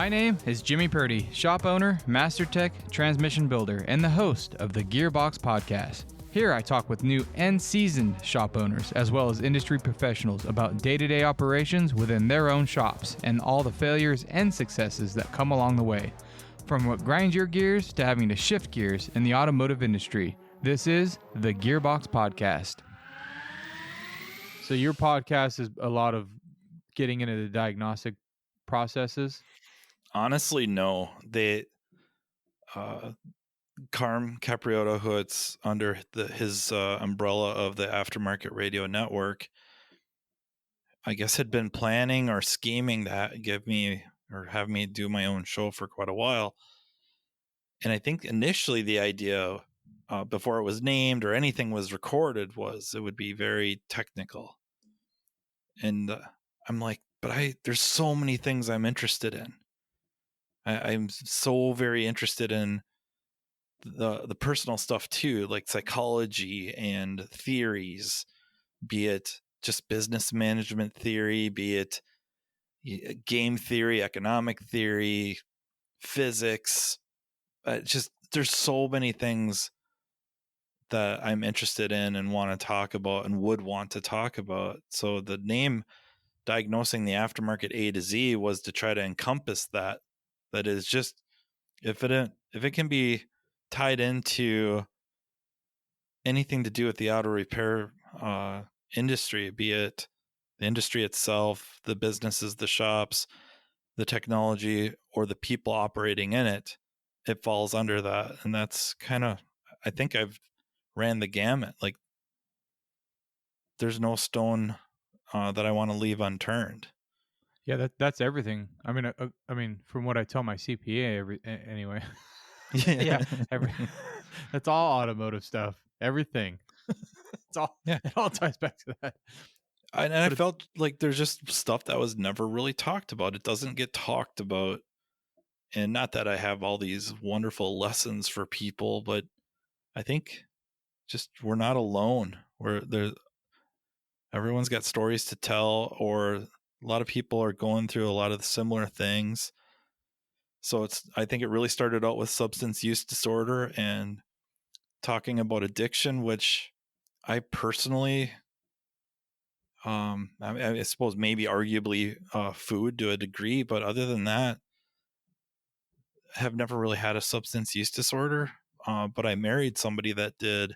My name is Jimmy Purdy, shop owner, master tech, transmission builder, and the host of the Gearbox Podcast. Here I talk with new and seasoned shop owners, as well as industry professionals about day-to-day operations within their own shops and all the failures and successes that come along the way. From what grinds your gears to having to shift gears in the automotive industry, this is the Gearbox Podcast. So your podcast is a lot of getting into the diagnostic processes? Honestly, no. Carm Capriotto, who it's under his umbrella of the Aftermarket Radio Network, I guess had been planning or scheming to have me do my own show for quite a while. And I think initially the idea, before it was named or anything was recorded, was it would be very technical. And I'm like, but there's so many things I'm interested in. I'm so very interested in the personal stuff too, like psychology and theories, be it just business management theory, be it game theory, economic theory, physics. There's so many things that I'm interested in and want to talk about and would want to talk about. So the name Diagnosing the Aftermarket A to Z was to try to encompass that. That is just, if it can be tied into anything to do with the auto repair industry, be it the industry itself, the businesses, the shops, the technology, or the people operating in it, it falls under that. And that's kind of, I think I've ran the gamut. Like, there's no stone that I want to leave unturned. Yeah, that's everything. I mean, from what I tell my CPA, anyway. Yeah, that's all automotive stuff. Everything. It's all. Yeah, it all ties back to that. I felt like there's just stuff that was never really talked about. It doesn't get talked about, and not that I have all these wonderful lessons for people, but I think just we're not alone. Everyone's got stories to tell, or a lot of people are going through a lot of similar things. So I think it really started out with substance use disorder and talking about addiction, which I personally, I suppose maybe arguably food to a degree, but other than that, have never really had a substance use disorder. But I married somebody that did.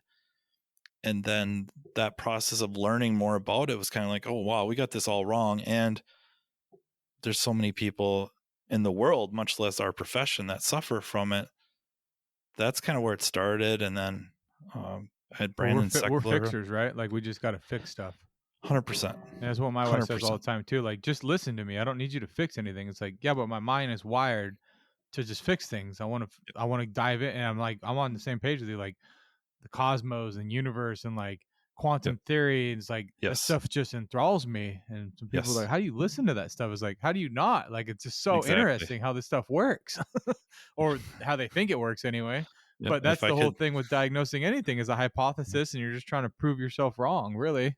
And then that process of learning more about it was kind of like, oh, wow, we got this all wrong. And there's so many people in the world, much less our profession, that suffer from it. That's kind of where it started. And then I had Brandon we're fixers, right? Like, we just got to fix stuff. 100%. And that's what my wife says all the time too. Like, just listen to me. I don't need you to fix anything. It's like, yeah, but my mind is wired to just fix things. I want to dive in, and I'm on the same page with you. Like, the cosmos and universe and like quantum theory, and it's like that stuff just enthralls me. And some people are like, how do you listen to that stuff? It's like, how do you not? Like, it's just so interesting how this stuff works, or how they think it works anyway. Yep. But that's the whole thing with diagnosing anything, is a hypothesis, and you're just trying to prove yourself wrong, really.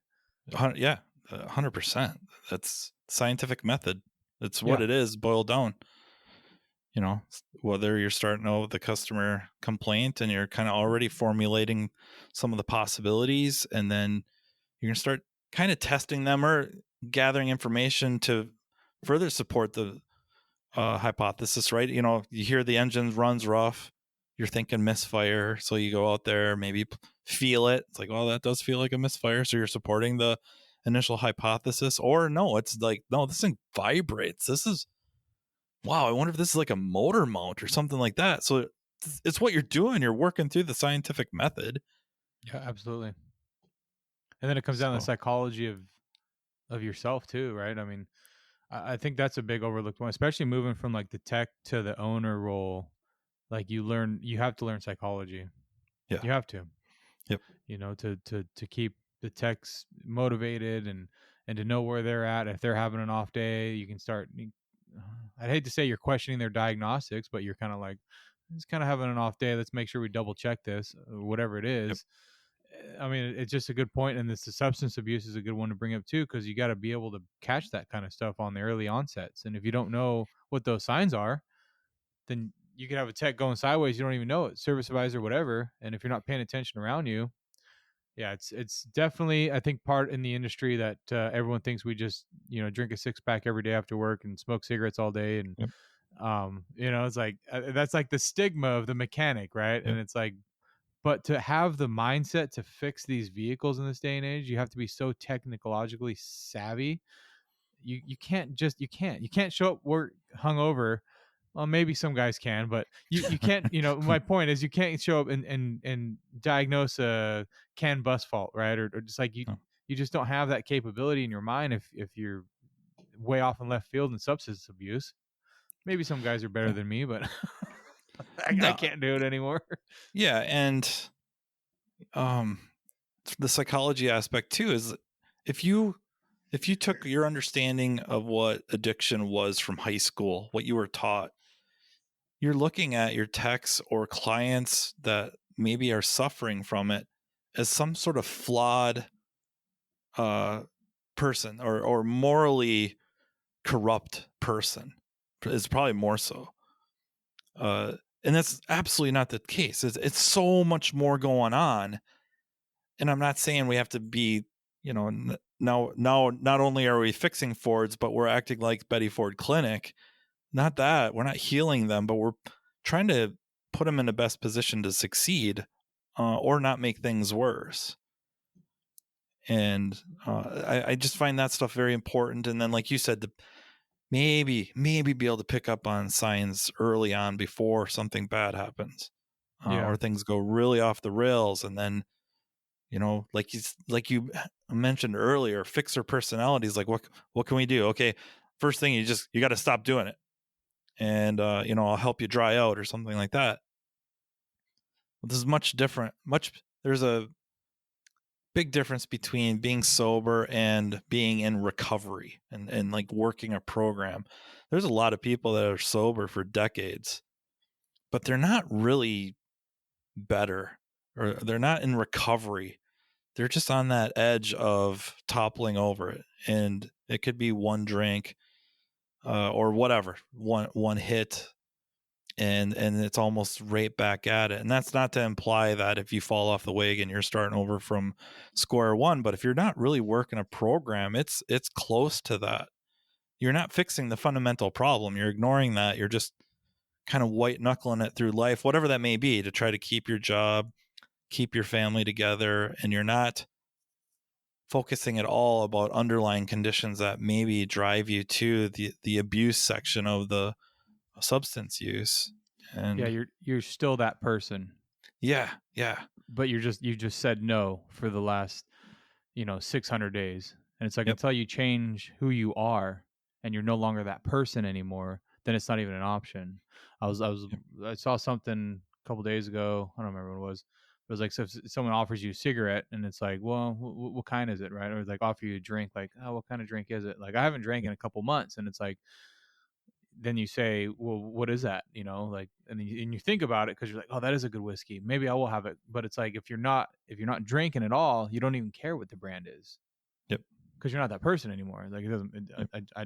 Yeah, 100%. That's scientific method. That's what it is, boiled down. You know, whether you're starting out with a customer complaint and you're kind of already formulating some of the possibilities, and then you're going to start kind of testing them or gathering information to further support the hypothesis, right? You know, you hear the engine runs rough, you're thinking misfire. So you go out there, maybe feel it. It's like, well, that does feel like a misfire. So you're supporting the initial hypothesis. Or no, it's like, no, this thing vibrates. Wow, I wonder if this is like a motor mount or something like that. So it's what you're doing. You're working through the scientific method. Yeah, absolutely. And then it comes down to the psychology of yourself too, right? I mean, I think that's a big overlooked one, especially moving from like the tech to the owner role. Like, you have to learn psychology. Yeah, you have to. Yep. You know, to keep the techs motivated and to know where they're at. If they're having an off day, you can start. I'd hate to say you're questioning their diagnostics, but you're kind of like, he's kind of having an off day. Let's make sure we double check this, or whatever it is. I mean, it's just a good point, and this the substance abuse is a good one to bring up too, because you got to be able to catch that kind of stuff on the early onsets, and if you don't know what those signs are, then you could have a tech going sideways, you don't even know it, service advisor, whatever, and if you're not paying attention around you, yeah, it's definitely, I think, part in the industry that everyone thinks we just drink a 6-pack every day after work and smoke cigarettes all day, and Yep. it's like that's like the stigma of the mechanic, right? Yep. And it's like, but to have the mindset to fix these vehicles in this day and age, you have to be so technologically savvy. You can't just you can't show up work hungover. Well, maybe some guys can, but you can't. My point is, you can't show up and diagnose a CAN bus fault, right? Or just like No. you just don't have that capability in your mind if you're way off in left field in substance abuse. Maybe some guys are better than me, but I No. can't do it anymore. Yeah, and the psychology aspect too is if you took your understanding of what addiction was from high school, what you were taught, you're looking at your techs or clients that maybe are suffering from it as some sort of flawed person or morally corrupt person is probably more so. And that's absolutely not the case. It's so much more going on. And I'm not saying we have to be, now not only are we fixing Fords, but we're acting like Betty Ford Clinic. Not that we're not healing them, but we're trying to put them in the best position to succeed, or not make things worse. And I just find that stuff very important. And then, like you said, maybe be able to pick up on signs early on before something bad happens, or things go really off the rails. And then, like you mentioned earlier, fixer personalities, like what can we do? Okay, first thing, you got to stop doing it, and I'll help you dry out or something like that. This is much different. There's a big difference between being sober and being in recovery and like working a program. There's a lot of people that are sober for decades, but they're not really better, or they're not in recovery. They're just on that edge of toppling over it. And it could be one drink, or whatever, one hit, and it's almost right back at it. And that's not to imply that if you fall off the wagon, you're starting over from square one. But if you're not really working a program, it's close to that. You're not fixing the fundamental problem. You're ignoring that. You're just kind of white knuckling it through life, whatever that may be, to try to keep your job, keep your family together. And you're not focusing at all about underlying conditions that maybe drive you to the abuse section of the substance use. And you're still that person, yeah, but you just said no for the last 600 days, and it's like, Yep. until you change who you are and you're no longer that person anymore, then it's not even an option. I saw something a couple days ago, I don't remember what it was. It was like, so if someone offers you a cigarette and it's like, well, what kind is it, right? Or like offer you a drink, like, oh, what kind of drink is it? Like, I haven't drank in a couple months, and it's like, then you say, well, what is that? Like, and you think about it, because you're like, oh, that is a good whiskey. Maybe I will have it. But it's like, if you're not drinking at all, you don't even care what the brand is. Yep. Because you're not that person anymore. Like, it doesn't.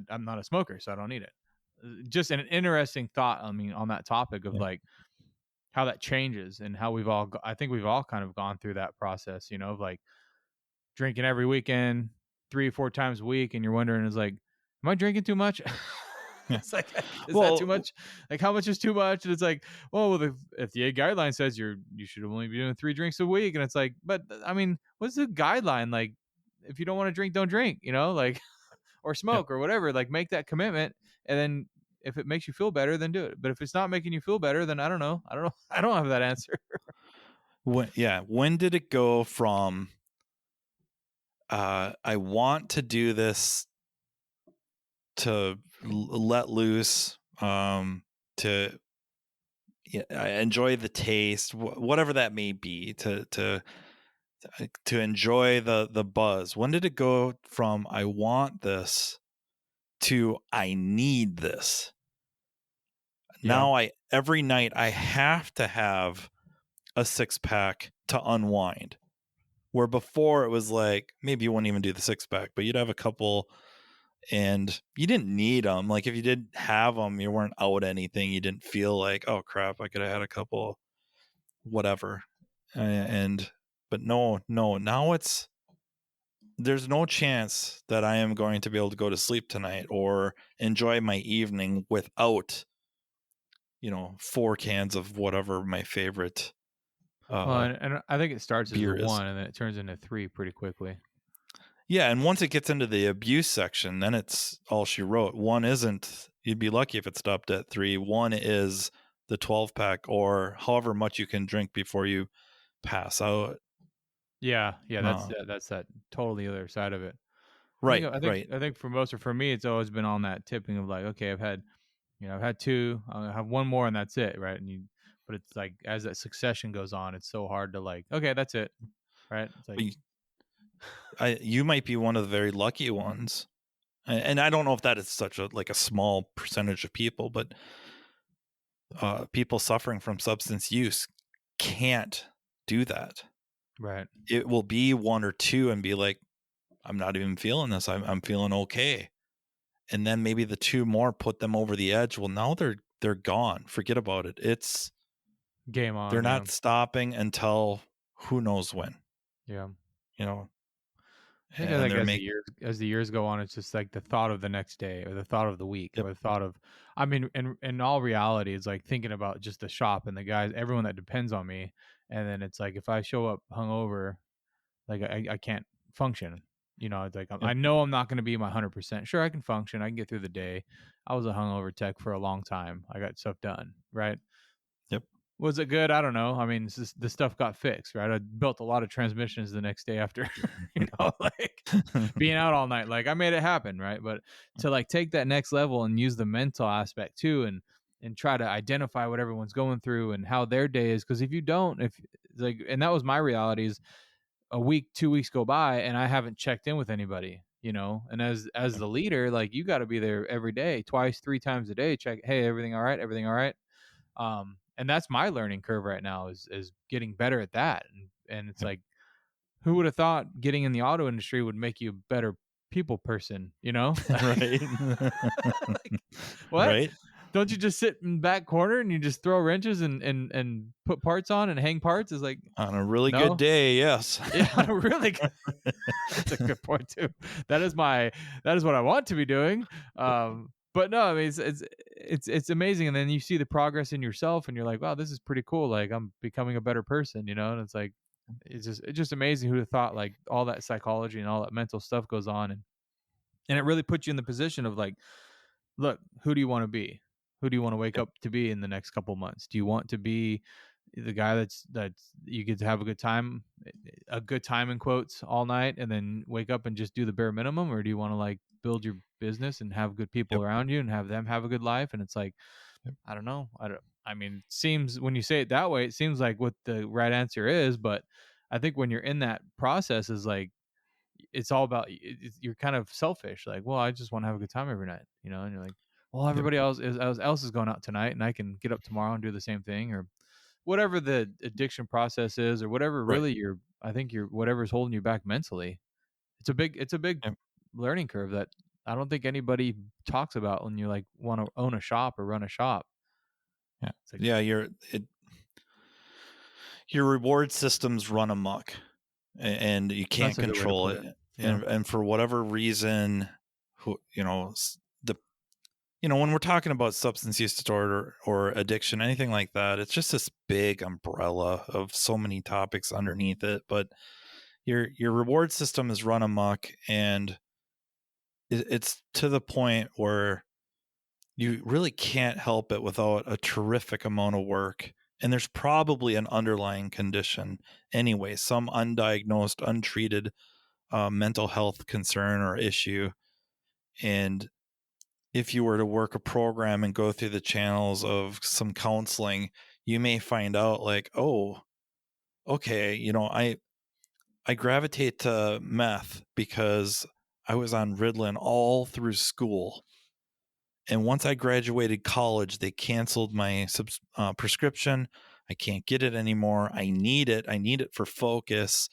I'm not a smoker, so I don't need it. Just an interesting thought. I mean, on that topic of like how that changes, and how I think we've all kind of gone through that process. Of like drinking every weekend, 3 or 4 times a week, and you're wondering, is like, am I drinking too much? It's like, is that too much? Like, how much is too much? And it's like, well, the FDA guideline says you should only be doing 3 drinks a week. And it's like, but I mean, what's the guideline? Like, if you don't want to drink, don't drink, like, or smoke or whatever, like, make that commitment. And then if it makes you feel better, then do it. But if it's not making you feel better, then I don't know. I don't have that answer. When did it go from, I want to do this, to let loose, to I enjoy the taste, whatever that may be, to enjoy the buzz? When did it go from I want this to I need this? Now every night I have to have a 6-pack to unwind. Where before it was like, maybe you wouldn't even do the 6-pack, but you'd have a couple and you didn't need them. Like if you did have them, you weren't out anything. You didn't feel like, oh crap, I could have had a couple, whatever. But no, now there's no chance that I am going to be able to go to sleep tonight or enjoy my evening without, 4 cans of whatever my favorite Well, and I think it starts as a beer is. 1 and then it turns into 3 pretty quickly. Yeah, and once it gets into the abuse section, then it's all she wrote. 1 isn't, you'd be lucky if it stopped at 3. 1 is the 12-pack or however much you can drink before you pass out. Yeah, that's that totally other side of it. Right, I think for me, it's always been on that tipping of like, okay, I've had 2, I'll have 1 more and that's it, right? But it's like as that succession goes on, it's so hard to like, okay, that's it, right? It's like you might be one of the very lucky ones, and I don't know if that is such a small percentage of people, but people suffering from substance use can't do that. right. It will be 1 or 2 and be like, I'm not even feeling this. I'm feeling okay. And then maybe the 2 more put them over the edge. Well, now they're gone. Forget about it. It's Game on. they're not stopping until who knows when. Yeah. I think as the years go on, it's just like the thought of the next day or the thought of the week or the thought of, I mean, in all reality, it's like thinking about just the shop and the guys, everyone that depends on me. And then it's like, if I show up hungover, like I can't function. It's like, I know I'm not going to be my 100%. Sure, I can function. I can get through the day. I was a hungover tech for a long time. I got stuff done. Right. Yep. Was it good? I don't know. I mean, the stuff got fixed, right? I built a lot of transmissions the next day after, like being out all night. Like I made it happen, right? But to like take that next level and use the mental aspect too, and try to identify what everyone's going through and how their day is. Because if you don't, and that was my reality, is a week, 2 weeks go by and I haven't checked in with anybody. And as the leader, like you got to be there every day, twice, 3 times a day. Check, hey, everything all right? Everything all right? And that's my learning curve right now is getting better at that. And it's like, who would have thought getting in the auto industry would make you a better people person, Right. Like, what? Right. Don't you just sit in the back corner and you just throw wrenches and put parts on and hang parts? Is like on a really good day, yes. Yeah, on a really good. That's a good point too. That is what I want to be doing. But no, I mean it's amazing, and then you see the progress in yourself, and you're like, wow, this is pretty cool. Like I'm becoming a better person, and it's like it's just amazing who would have thought like all that psychology and all that mental stuff goes on, and it really puts you in the position of like, look, who do you want to be? Who do you want to wake up to be in the next couple months? Do you want to be the guy that's you get to have a good time in quotes all night and then wake up and just do the bare minimum, or do you want to like build your business and have good people around you and have them have a good life? And it's like, I don't know. I mean, it seems when you say it that way, it seems like what the right answer is, but I think when you're in that process is like, it's all about, you're kind of selfish. Like, well, I just want to have a good time every night, and you're like, well, everybody else is going out tonight and I can get up tomorrow and do the same thing, or whatever the addiction process is, or whatever really whatever's holding you back mentally. It's a big learning curve that I don't think anybody talks about when you like want to own a shop or run a shop. Yeah. Like, your reward systems run amok and you can't control it. Yeah. And for whatever reason, when we're talking about substance use disorder or addiction, anything like that, it's just this big umbrella of so many topics underneath it. But your reward system is run amok, and it's to the point where you really can't help it without a terrific amount of work. And there's probably an underlying condition anyway, some undiagnosed, untreated mental health concern or issue. And if you were to work a program and go through the channels of some counseling, you may find out like, oh, okay, I gravitate to meth because I was on Ritalin all through school. And once I graduated college, they canceled my prescription. I can't get it anymore. I need it. I need it for focus.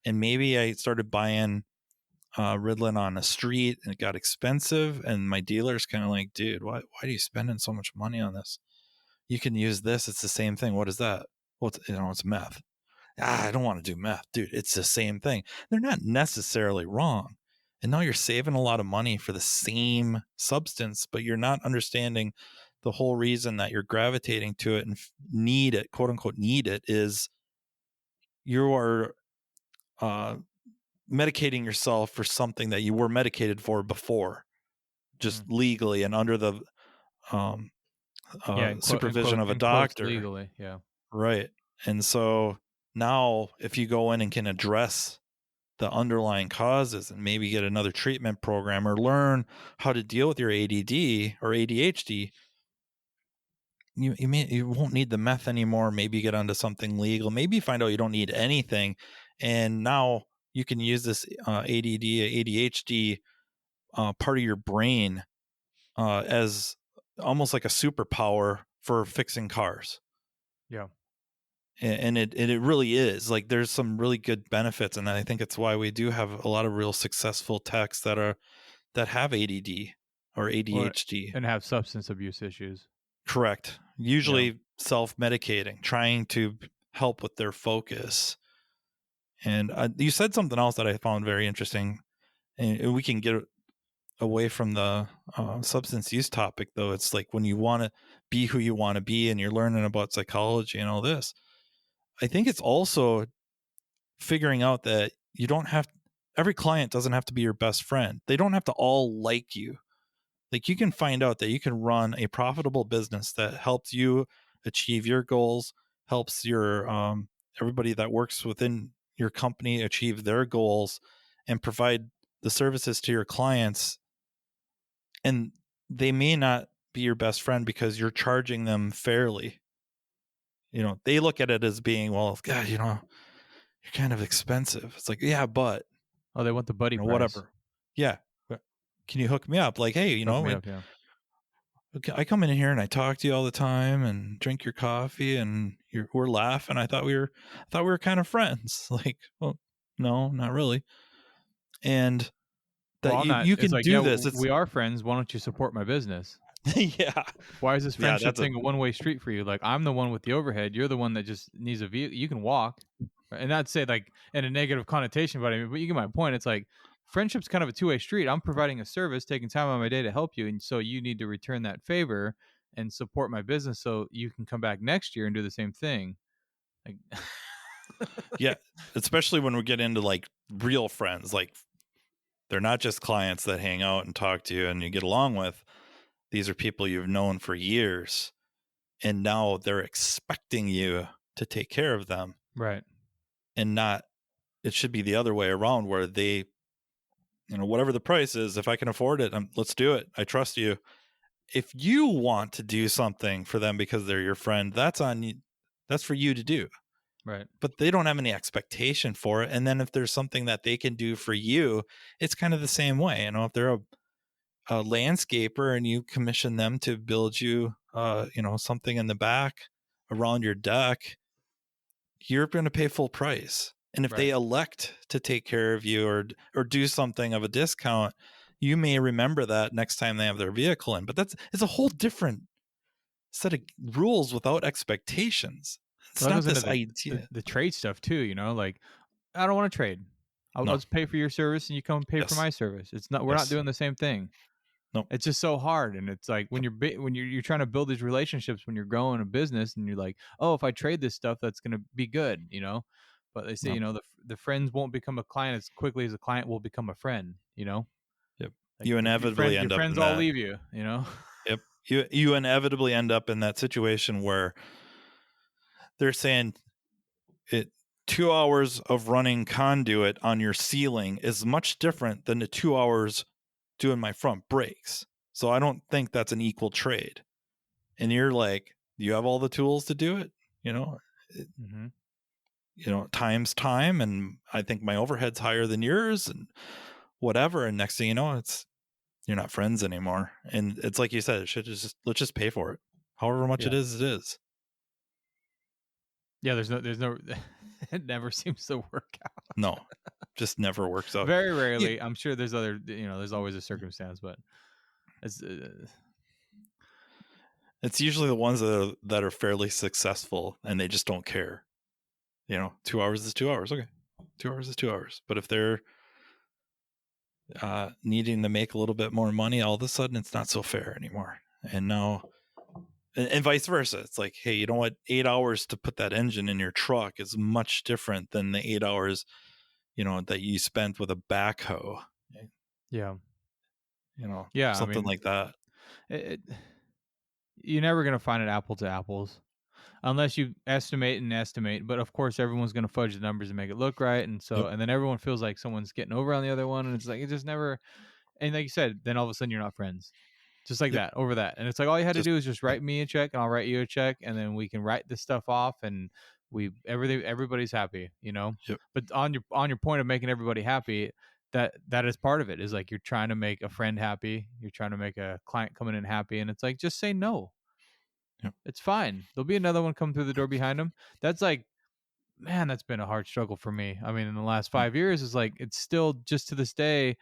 And maybe I started buying Ritalin on the street and it got expensive. And my dealer's kind of like, dude, why are you spending so much money on this? You can use this. It's the same thing. What is that? Well, it's meth. I don't want to do meth. Dude, it's the same thing. They're not necessarily wrong. And now you're saving a lot of money for the same substance, but you're not understanding the whole reason that you're gravitating to it and need it, quote unquote, need it, is you are medicating yourself for something that you were medicated for before, just legally and under the supervision of a doctor. Legally, yeah. Right. And so now if you go in and can address the underlying causes and maybe get another treatment program or learn how to deal with your ADD or ADHD, you won't need the meth anymore. Maybe get onto something legal. Maybe find out you don't need anything. And now you can use this ADD, ADHD part of your brain as almost like a superpower for fixing cars. Yeah. And it really is. Like, there's some really good benefits, and I think it's why we do have a lot of real successful techs that have ADD or ADHD and have substance abuse issues. Correct. Usually self-medicating, trying to help with their focus. And you said something else that I found very interesting, and we can get away from the substance use topic, though. It's like when you want to be who you want to be and you're learning about psychology and all this, I think it's also figuring out that you don't have, every client doesn't have to be your best friend. They don't have to all like you. Like, you can find out that you can run a profitable business that helps you achieve your goals, helps your everybody that works within your company achieve their goals, and provide the services to your clients. And they may not be your best friend because you're charging them fairly. They look at it as being, well, God, you're kind of expensive. It's like, yeah, but they want the buddy price. Whatever. Yeah. Can you hook me up? Like, hey, I come in here and I talk to you all the time and drink your coffee and we're laughing. I thought we were kind of friends. Like, well, no, not really. And that you can do this. We are friends. Why don't you support my business? Yeah. Why is this friendship thing a one-way street for you? Like, I'm the one with the overhead. You're the one that just needs a vehicle. You can walk. And I'd say, like, in a negative connotation, but you get my point. It's like, friendship's kind of a two-way street. I'm providing a service, taking time out of my day to help you. And so you need to return that favor and support my business so you can come back next year and do the same thing. Like, yeah. Especially when we get into like real friends, like they're not just clients that hang out and talk to you and you get along with. These are people you've known for years, and now they're expecting you to take care of them. Right. And not, it should be the other way around, where they, whatever the price is, if I can afford it, let's do it. I trust you. If you want to do something for them because they're your friend, that's on you. That's for you to do. Right. But they don't have any expectation for it. And then if there's something that they can do for you, it's kind of the same way. If they're a landscaper and you commission them to build you, something in the back around your deck, you're going to pay full price. And if they elect to take care of you or do something of a discount, you may remember that next time they have their vehicle in. But it's a whole different set of rules without expectations. It's not this idea. The trade stuff too, like, I don't want to trade. I'll just pay for your service and you come and pay for my service. It's not, we're not doing the same thing. No, it's just so hard. And it's like when you're trying to build these relationships, when you're growing a business and you're like, oh, if I trade this stuff, that's going to be good, but they say, the friends won't become a client as quickly as a client will become a friend, Yep. Like, you inevitably end up friends all leave you, Yep. You inevitably end up in that situation where they're saying 2 hours of running conduit on your ceiling is much different than the 2 hours doing my front brakes. So I don't think that's an equal trade. And you're like, you have all the tools to do it, times time. And I think my overhead's higher than yours and whatever. And next thing you know, you're not friends anymore. And it's like you said, let's just pay for it. However much it is. Yeah. There's no, it never seems to work out. No, just never works out. Very rarely. I'm sure there's other, there's always a circumstance, but it's It's usually the ones that are fairly successful and they just don't care. 2 hours is 2 hours. Okay. 2 hours is 2 hours. But if they're needing to make a little bit more money, all of a sudden it's not so fair anymore. And now, and vice versa. It's like, hey, you know what? 8 hours to put that engine in your truck is much different than the 8 hours, that you spent with a backhoe. yeah. Yeah, something like that. You're never going to find it apple to apples unless you estimate. But of course, everyone's going to fudge the numbers and make it look right. And so, and then everyone feels like someone's getting over on the other one. And it's like, it just never, and like you said, then all of a sudden you're not friends. Just like that, over that. And it's like, all you had to do is just write me a check and I'll write you a check. And then we can write this stuff off and everybody's happy, Yep. But on your point of making everybody happy, that is part of it, is like, you're trying to make a friend happy. You're trying to make a client coming in happy. And it's like, just say no. Yep. It's fine. There'll be another one come through the door behind them. That's like, man, that's been a hard struggle for me. I mean, in the last 5 years, is like, it's still, just to this day,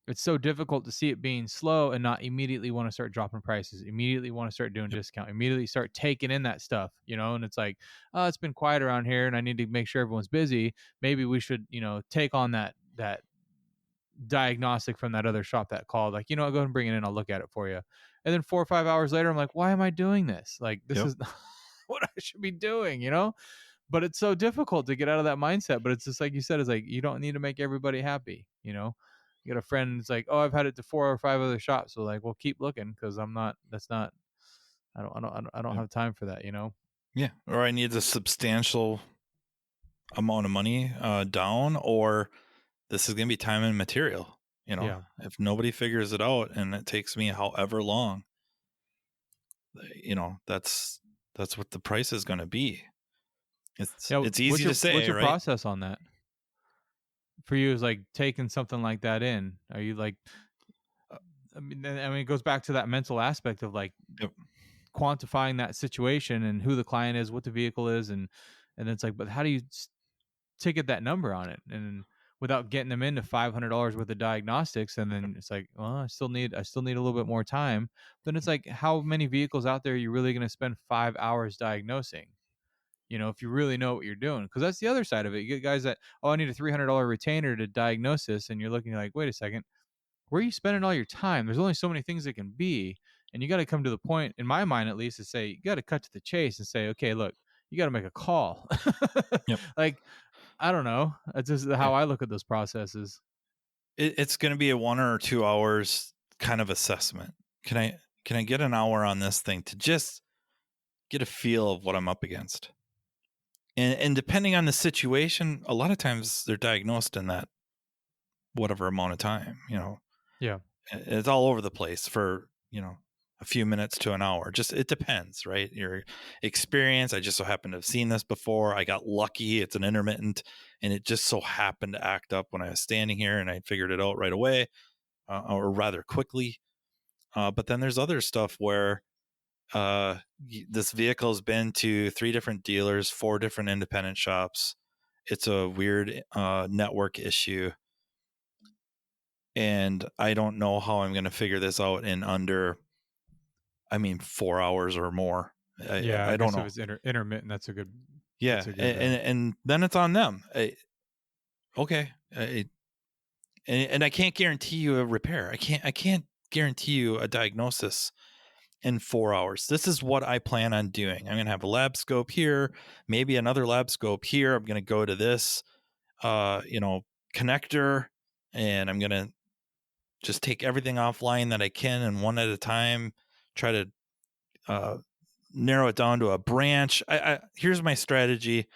it's so difficult to see it being slow and not immediately want to start dropping prices, immediately want to start doing discount, immediately start taking in that stuff, and it's like, oh, it's been quiet around here and I need to make sure everyone's busy. Maybe we should, take on that diagnostic from that other shop that called, like, go ahead and bring it in. I'll look at it for you. And then 4 or 5 hours later, I'm like, why am I doing this? Like, this is what I should be doing, but it's so difficult to get out of that mindset. But it's just like you said, it's like, you don't need to make everybody happy. You got a friend that's like, oh, I've had it to 4 or 5 other shops. So like, well, keep looking, because I don't have time for that, Yeah. Or I need a substantial amount of money down, or this is going to be time and material. If nobody figures it out and it takes me however long, that's what the price is going to be. It's easy to say. What's your right? process on that for you? Is like taking something like that in? Are you like, I mean, it goes back to that mental aspect of like quantifying that situation and who the client is, what the vehicle is, and it's like, but how do you ticket that number on it, and without getting them into $500 worth of diagnostics? And then it's like, well, I still need a little bit more time. Then it's like, how many vehicles out there are you really going to spend 5 hours diagnosing? If you really know what you're doing, because that's the other side of it. You get guys that, oh, I need a $300 retainer to diagnose this, and you're looking like, wait a second, where are you spending all your time? There's only so many things it can be, and you got to come to the point, in my mind at least, to say, you got to cut to the chase and say, okay, look, you got to make a call. Like, I don't know. That's just how I look at those processes. It's going to be a 1 or 2 hours kind of assessment. Can I get an hour on this thing to just get a feel of what I'm up against? And depending on the situation, a lot of times they're diagnosed in that whatever amount of time, Yeah. It's all over the place for, a few minutes to an hour. Just, it depends, right? Your experience. I just so happened to have seen this before. I got lucky. It's an intermittent, and it just so happened to act up when I was standing here, and I figured it out right away, or rather quickly. But then there's other stuff where this vehicle has been to 3 different dealers, 4 different independent shops. It's a weird network issue, and I don't know how I'm going to figure this out in under, 4 hours or more. I don't know. If it's intermittent, that's a good. Yeah, that's a good, and then it's on them. Okay, and I can't guarantee you a repair. I can't guarantee you a diagnosis in 4 hours. This is what I plan on doing. I'm going to have a lab scope here, maybe another lab scope here. I'm going to go to this, connector, and I'm going to just take everything offline that I can, and one at a time, try to narrow it down to a branch. Here's my strategy.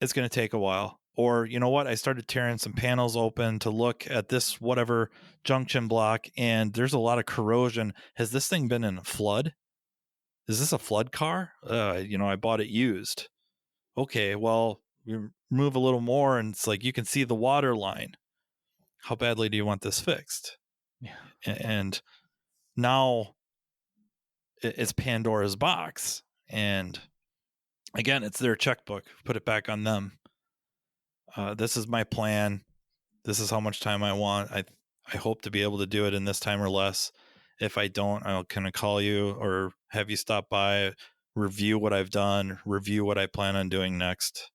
It's going to take a while. Or, you know what? I started tearing some panels open to look at this whatever junction block, and there's a lot of corrosion. Has this thing been in a flood? Is this a flood car? I bought it used. Okay, well, we move a little more, and it's like you can see the water line. How badly do you want this fixed? Yeah. And now it's Pandora's box. And again, it's their checkbook. Put it back on them. This is my plan. This is how much time I want. I hope to be able to do it in this time or less. If I don't, I'll kind of call you or have you stop by, review what I've done, review what I plan on doing next.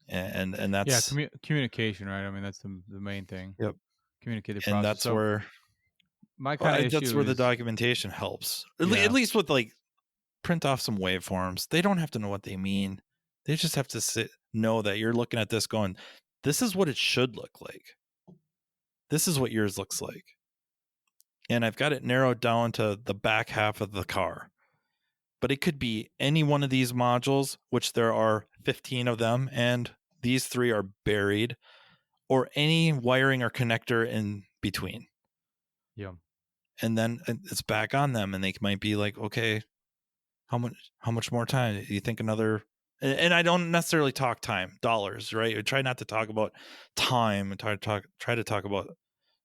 And that's communication, right? I mean, that's the main thing. Yep. Communicate the And process. that's So where my kind of that's issue where the is documentation helps. At least with like print off some waveforms. They don't have to know what they mean. They just have to know that you're looking at this going, this is what it should look like. This is what yours looks like. And I've got it narrowed down to the back half of the car. But it could be any one of these modules, which there are 15 of them, and these 3 are buried, or any wiring or connector in between. Yeah. And then it's back on them, and they might be like, okay, how much more time? Do you think another? And I don't necessarily talk time, dollars, right? I try not to talk about time and try to talk about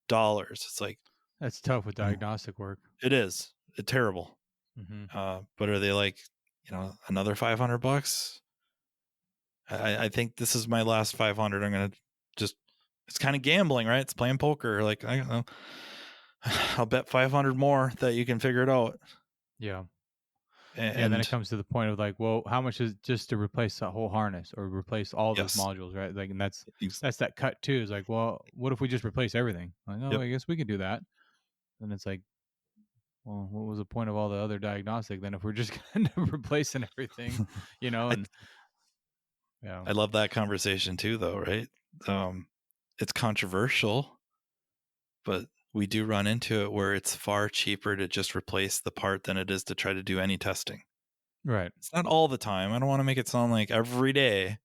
dollars. It's like that's tough with diagnostic work. It is terrible. Mm-hmm. But are they like, another $500? I think this is my last 500. I'm gonna it's kind of gambling, right? It's playing poker. Like, I don't know. I'll bet 500 more that you can figure it out. Yeah. And then it comes to the point of like, well, how much is just to replace that whole harness or replace all those modules, right? Like, and that's that cut too. Is like, well, what if we just replace everything? Like, I guess we could do that. And it's like, well, what was the point of all the other diagnostic then if we're just going to end up replacing everything, And I love that conversation too, though, right? It's controversial, but we do run into it where it's far cheaper to just replace the part than it is to try to do any testing. Right. It's not all the time. I don't want to make it sound like every day,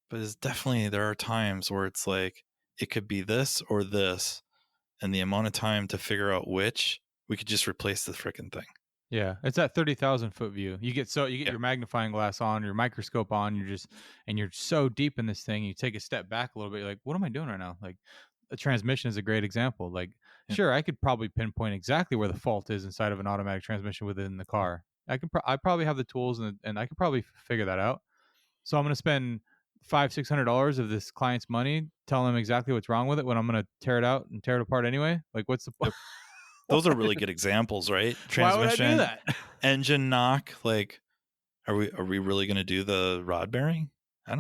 but it's definitely, there are times where it's like, it could be this or this, and the amount of time to figure out which, we could just replace the freaking thing. Yeah, it's that 30,000 foot view. You get your magnifying glass on, your microscope on. You're so deep in this thing. You take a step back a little bit. You're like, what am I doing right now? Like, a transmission is a great example. Like, sure, I could probably pinpoint exactly where the fault is inside of an automatic transmission within the car. I probably have the tools and I could probably figure that out. So I'm going to spend $500-$600 of this client's money telling them exactly what's wrong with it when I'm going to tear it out and tear it apart anyway. Like, what's the point? Those are really good examples, right? Why would I do that? Engine knock. Like, are we really going to do the rod bearing? I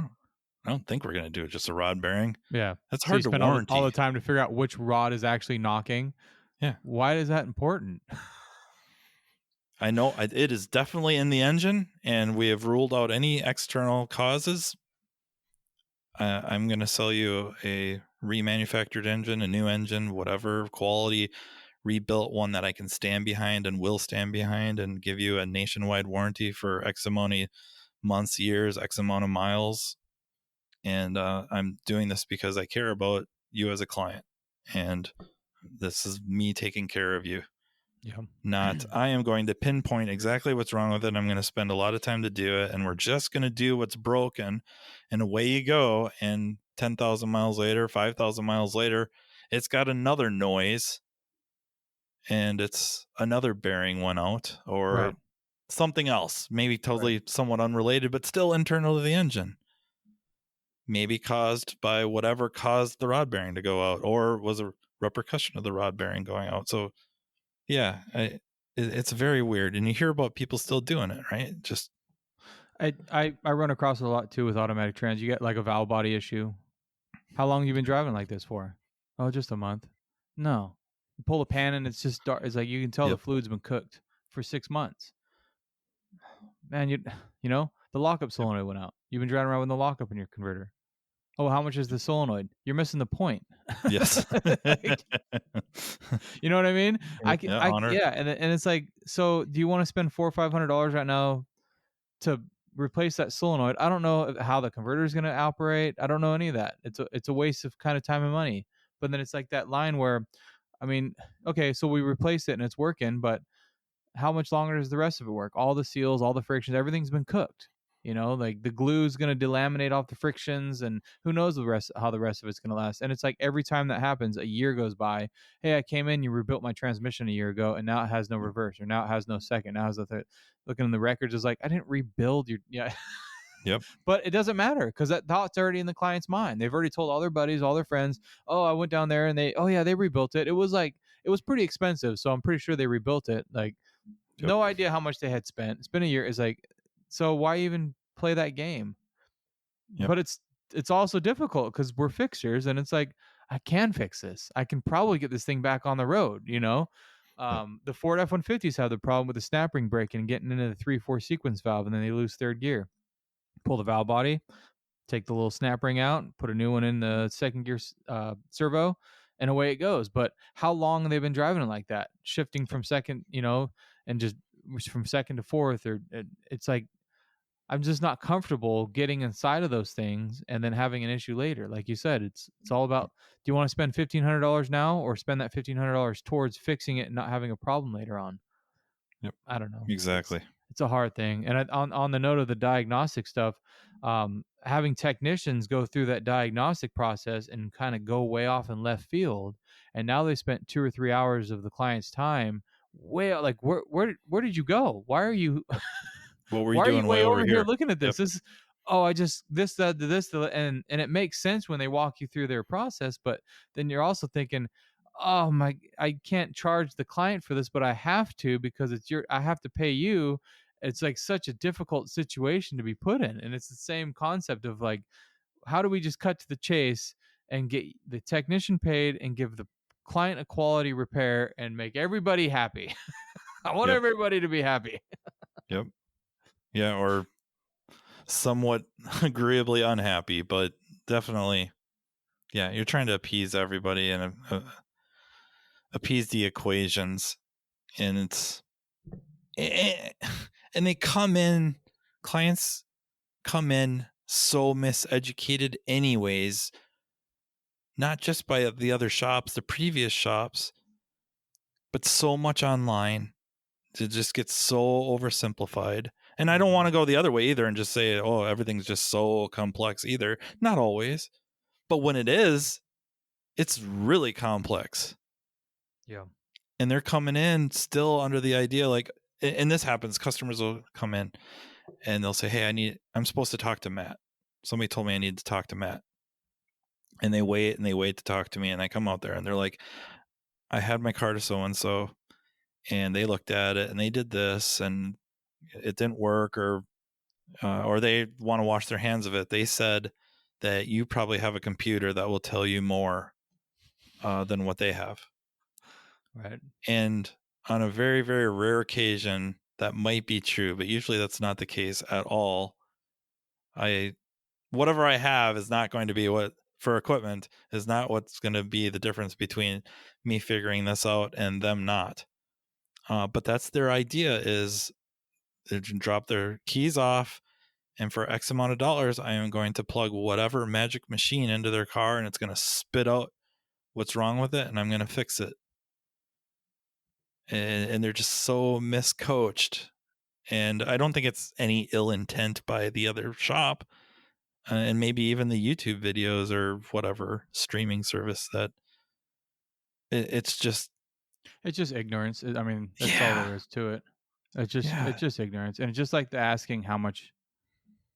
don't think we're going to do it. Just a rod bearing. Yeah, that's hard to warranty. All the time to figure out which rod is actually knocking. Yeah, why is that important? I know it is definitely in the engine, and we have ruled out any external causes. I'm going to sell you a remanufactured engine, a new engine, whatever quality, rebuilt one that I can stand behind and will stand behind, and give you a nationwide warranty for X amount of months, years, X amount of miles. And I'm doing this because I care about you as a client, and this is me taking care of you. Yeah. Not, I am going to pinpoint exactly what's wrong with it. I'm going to spend a lot of time to do it, and we're just going to do what's broken, and away you go. And 10,000 miles later, 5,000 miles later, it's got another noise, and it's another bearing went out, or something else, maybe totally somewhat unrelated, but still internal to the engine. Maybe caused by whatever caused the rod bearing to go out, or was a repercussion of the rod bearing going out. So yeah, it's very weird, and you hear about people still doing it, right? Just I run across it a lot too with automatic trans. You get like a valve body issue. How long have you been driving like this for? Oh, just a month. No, you pull the pan and it's just dark. It's like you can tell the fluid's been cooked for 6 months. Man, the lockup solenoid went out. You've been driving around with no lockup in your converter. Oh, how much is the solenoid? You're missing the point. Yes. You know what I mean? Yeah, and it's like, so do you want to spend $400 or $500 right now to replace that solenoid? I don't know how the converter is going to operate. I don't know any of that. It's a waste of kind of time and money. But then it's like that line where, I mean, okay, so we replaced it and it's working, but how much longer does the rest of it work? All the seals, all the frictions, everything's been cooked. Like the glue is going to delaminate off the frictions, and who knows how the rest of it's going to last. And it's like every time that happens, a year goes by. Hey, I came in, you rebuilt my transmission a year ago, and now it has no reverse, or now it has no second. Now it has the third. Looking in the records, is like, I didn't rebuild your. Yeah. Yep. But it doesn't matter because that thought's already in the client's mind. They've already told all their buddies, all their friends, oh, I went down there and they rebuilt it. It was pretty expensive. So I'm pretty sure they rebuilt it. Like, Yep. no idea how much they had spent. It's been a year. It's like, so why even play that game? Yep. But it's also difficult because we're fixers, and it's like, I can fix this. I can probably get this thing back on the road. Yep. The Ford F-150s have the problem with the snap ring breaking and getting into the 3/4 sequence valve, and then they lose third gear. Pull the valve body, take the little snap ring out, put a new one in the second gear servo, and away it goes. But how long have they been driving it like that, shifting from second, and just from second to fourth? Or it's like, I'm just not comfortable getting inside of those things and then having an issue later. Like you said, it's all about, do you want to spend $1,500 now or spend that $1,500 towards fixing it and not having a problem later on? Yep. I don't know. Exactly. It's a hard thing. And on the note of the diagnostic stuff, having technicians go through that diagnostic process and kind of go way off in left field, and now they spent 2 or 3 hours of the client's time way out. Like, where did you go? Why are you What were you why are you doing way way over over here here? looking at Yep. this? I just this that this and it makes sense when they walk you through their process, but then you're also thinking, oh my, I can't charge the client for this, but I have to because I have to pay you. It's like such a difficult situation to be put in, and it's the same concept of like, how do we just cut to the chase and get the technician paid and give the client a quality repair and make everybody happy? I want Yep. everybody to be happy. Yep. Yeah, or somewhat agreeably unhappy, but definitely, yeah, you're trying to appease everybody and appease the equations, and and they come in, clients come in so miseducated anyways, not just by the other shops, the previous shops, but so much online. It just gets so oversimplified. And I don't want to go the other way either and just say, oh, everything's just so complex either. Not always. But when it is, it's really complex. Yeah. And they're coming in still under the idea, like, and this happens, customers will come in and they'll say, hey, I'm supposed to talk to Matt. Somebody told me I need to talk to Matt. And they wait to talk to me. And I come out there and they're like, I had my car to so-and-so and they looked at it and they did this and it didn't work, or they want to wash their hands of it. They said that you probably have a computer that will tell you more than what they have. Right. And on a very, very rare occasion, that might be true, but usually that's not the case at all. Whatever I have is not going to be for equipment is not what's going to be the difference between me figuring this out and them not. But that's their idea, is they drop their keys off, and for X amount of dollars, I am going to plug whatever magic machine into their car, and it's going to spit out what's wrong with it, and I'm going to fix it. And they're just so miscoached. And I don't think it's any ill intent by the other shop, and maybe even the YouTube videos or whatever streaming service that it's just ignorance. I mean, that's all there is to it. It's just ignorance, and it's just like the asking how much.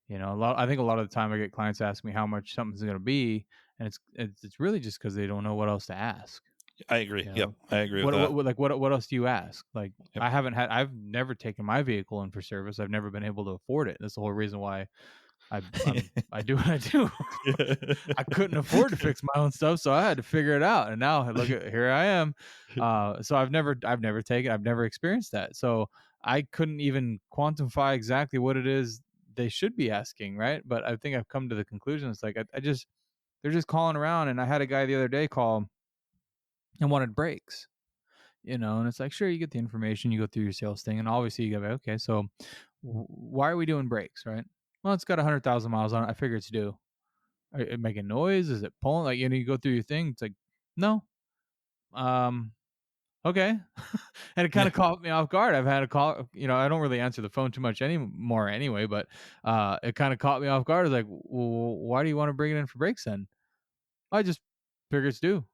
I think a lot of the time I get clients ask me how much something's going to be, and it's really just because they don't know what else to ask. I agree. Yep, I agree with that. What else do you ask? Like, Yep. I've never taken my vehicle in for service. I've never been able to afford it. That's the whole reason why I do what I do. I couldn't afford to fix my own stuff, so I had to figure it out. And now here I am. So I've never experienced that. So I couldn't even quantify exactly what it is they should be asking, right? But I think I've come to the conclusion it's like they're just calling around. And I had a guy the other day call and wanted brakes, and it's like, sure, you get the information, you go through your sales thing, and obviously you go, okay, so why are we doing brakes, right? Well, it's got 100,000 miles on it. I figure it's due. Are it making noise? Is it pulling? Like, you go through your thing. It's like, no. Okay. And it kind of caught me off guard. I've had a call, I don't really answer the phone too much anymore anyway, but it kind of caught me off guard. It's like, well, why do you want to bring it in for brakes then? I just figure it's due.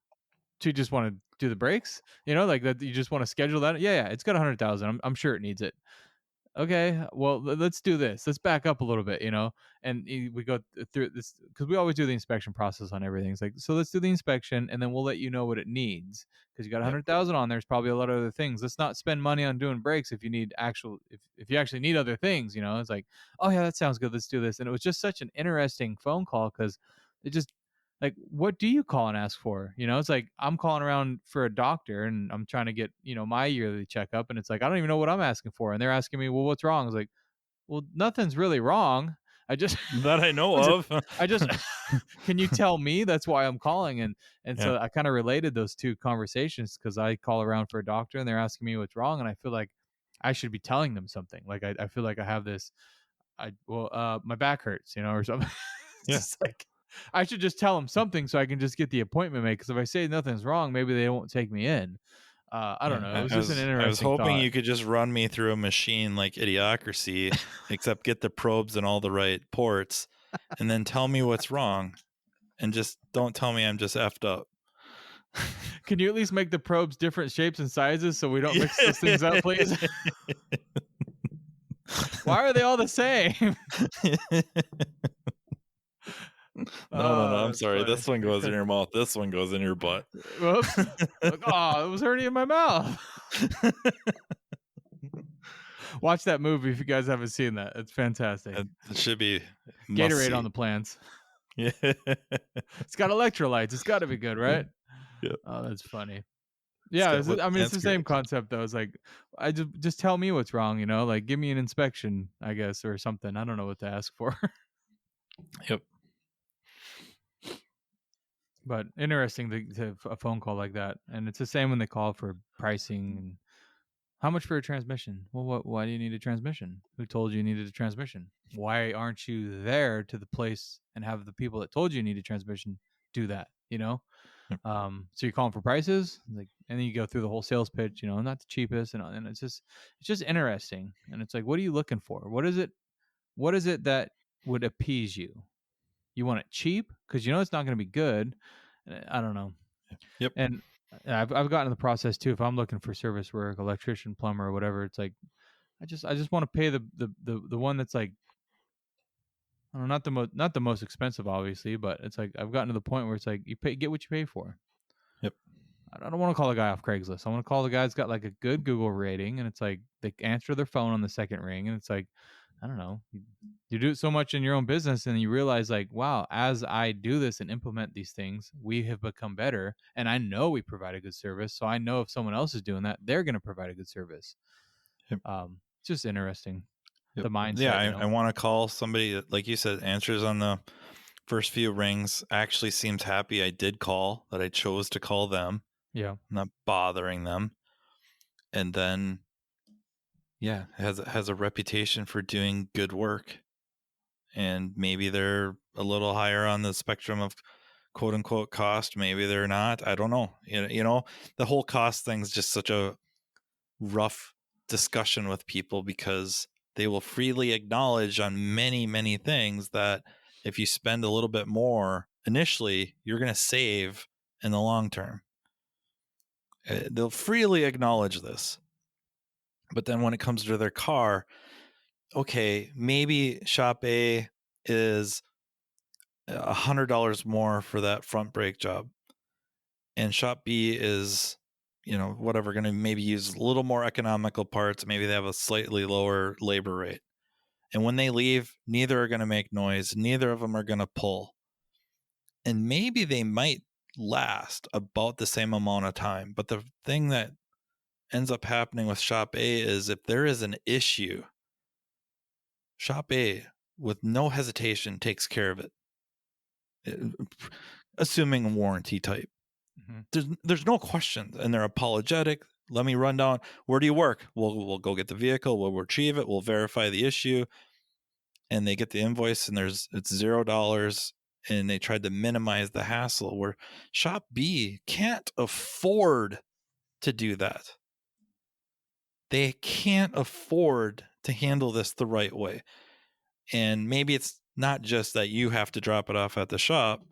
Do you just want to do the brakes? Like that, you just want to schedule that? Yeah, it's got 100,000. I'm sure it needs it. okay, well, let's do this. Let's back up a little bit, and we go through this because we always do the inspection process on everything. It's like, so let's do the inspection, and then we'll let you know what it needs because you got Yep. 100,000 on. There's probably a lot of other things. Let's not spend money on doing brakes if you need if you actually need other things. It's like, oh yeah, that sounds good. Let's do this. And it was just such an interesting phone call because it just like, what do you call and ask for? It's like I'm calling around for a doctor and I'm trying to get, my yearly checkup. And it's like, I don't even know what I'm asking for. And they're asking me, well, what's wrong? I was like, well, nothing's really wrong. I just, That I know I just, of. I just can you tell me? That's why I'm calling. And Yeah. so I kind of related those two conversations because I call around for a doctor and they're asking me what's wrong. And I feel like I should be telling them something. Like, I feel like I have this, my back hurts, or something. It's Yeah. just like, I should just tell them something so I can just get the appointment made. Because if I say nothing's wrong, maybe they won't take me in. I don't know. It was just an interesting I was hoping thought. you could just run me through a machine like Idiocracy, except get the probes in all the right ports, and then tell me what's wrong, and just don't tell me I'm just effed up. Can you at least make the probes different shapes and sizes so we don't mix those things up, please? Why are they all the same? No. I'm That's sorry. funny. This one goes in your mouth. This one goes in your butt. Whoops. Like, oh, it was already in my mouth. Watch that movie if you guys haven't seen that. It's fantastic. It should be Gatorade on the plants. Yeah. It's got electrolytes. It's got to be good, right? Yep. Oh, that's funny. Yeah, it's the same concept though. It's like, I just tell me what's wrong, like give me an inspection, I guess, or something. I don't know what to ask for. Yep. But interesting to have a phone call like that, and it's the same when they call for pricing and how much for a transmission. Well, why do you need a transmission? Who told you needed a transmission? Why aren't you there to the place and have the people that told you need a transmission do that? Yep. So you're calling for prices, like, and then you go through the whole sales pitch, not the cheapest, and it's just interesting. And it's like, what are you looking for? What is it that would appease you? You want it cheap because it's not going to be good. I don't know. Yep. And I've gotten in the process too. If I'm looking for service work, electrician, plumber, or whatever, it's like I just want to pay the one that's like, I don't know, not the most expensive, obviously, but it's like I've gotten to the point where it's like get what you pay for. Yep. I don't want to call a guy off Craigslist. I want to call the guy that's got like a good Google rating, and it's like they answer their phone on the second ring, and it's like, I don't know. You do it so much in your own business and you realize like, wow, as I do this and implement these things, we have become better. And I know we provide a good service. So I know if someone else is doing that, they're going to provide a good service. Yep. It's just interesting. Yep. The mindset. Yeah. I want to call somebody that, like you said, answers on the first few rings, actually seems happy I did call, that I chose to call them. Yeah. Not bothering them. And then, yeah, has a reputation for doing good work. And maybe they're a little higher on the spectrum of quote unquote cost. Maybe they're not. I don't know. The whole cost thing's just such a rough discussion with people because they will freely acknowledge on many, many things that if you spend a little bit more initially, you're going to save in the long term. They'll freely acknowledge this. But then when it comes to their car, okay, maybe shop A is $100 more for that front brake job, and shop B is, whatever, going to maybe use a little more economical parts. Maybe they have a slightly lower labor rate. And when they leave, neither are going to make noise. Neither of them are going to pull. And maybe they might last about the same amount of time. But the thing that ends up happening with shop A is if there is an issue, shop A, with no hesitation, takes care of it. Assuming a warranty type. Mm-hmm. There's no questions, and they're apologetic. Let me run down. Where do you work? We'll go get the vehicle. We'll retrieve it. We'll verify the issue. And they get the invoice, and it's $0. And they tried to minimize the hassle, where shop B can't afford to do that. They can't afford to handle this the right way. And maybe it's not just that you have to drop it off at the shop.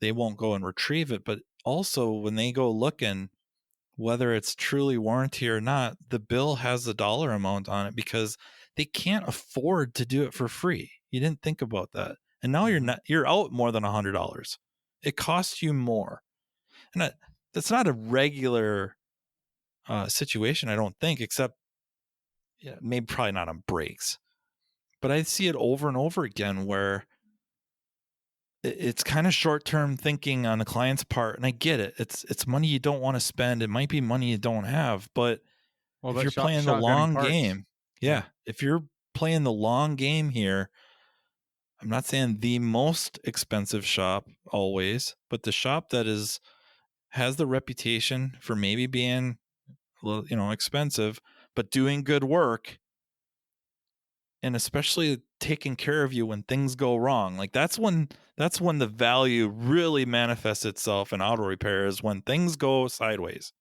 They won't go and retrieve it. But also when they go looking, whether it's truly warranty or not, the bill has a dollar amount on it because they can't afford to do it for free. You didn't think about that. And now you're out more than $100. It costs you more. And that's not a regular situation, I don't think, except maybe probably not on brakes. But I see it over and over again where it's kind of short-term thinking on the client's part, and I get it. It's money you don't want to spend. It might be money you don't have, but if you're playing the long game, if you're playing the long game here, I'm not saying the most expensive shop always, but the shop that has the reputation for maybe being a little, expensive, but doing good work, and especially taking care of you when things go wrong. Like that's when the value really manifests itself in auto repairs, when things go sideways.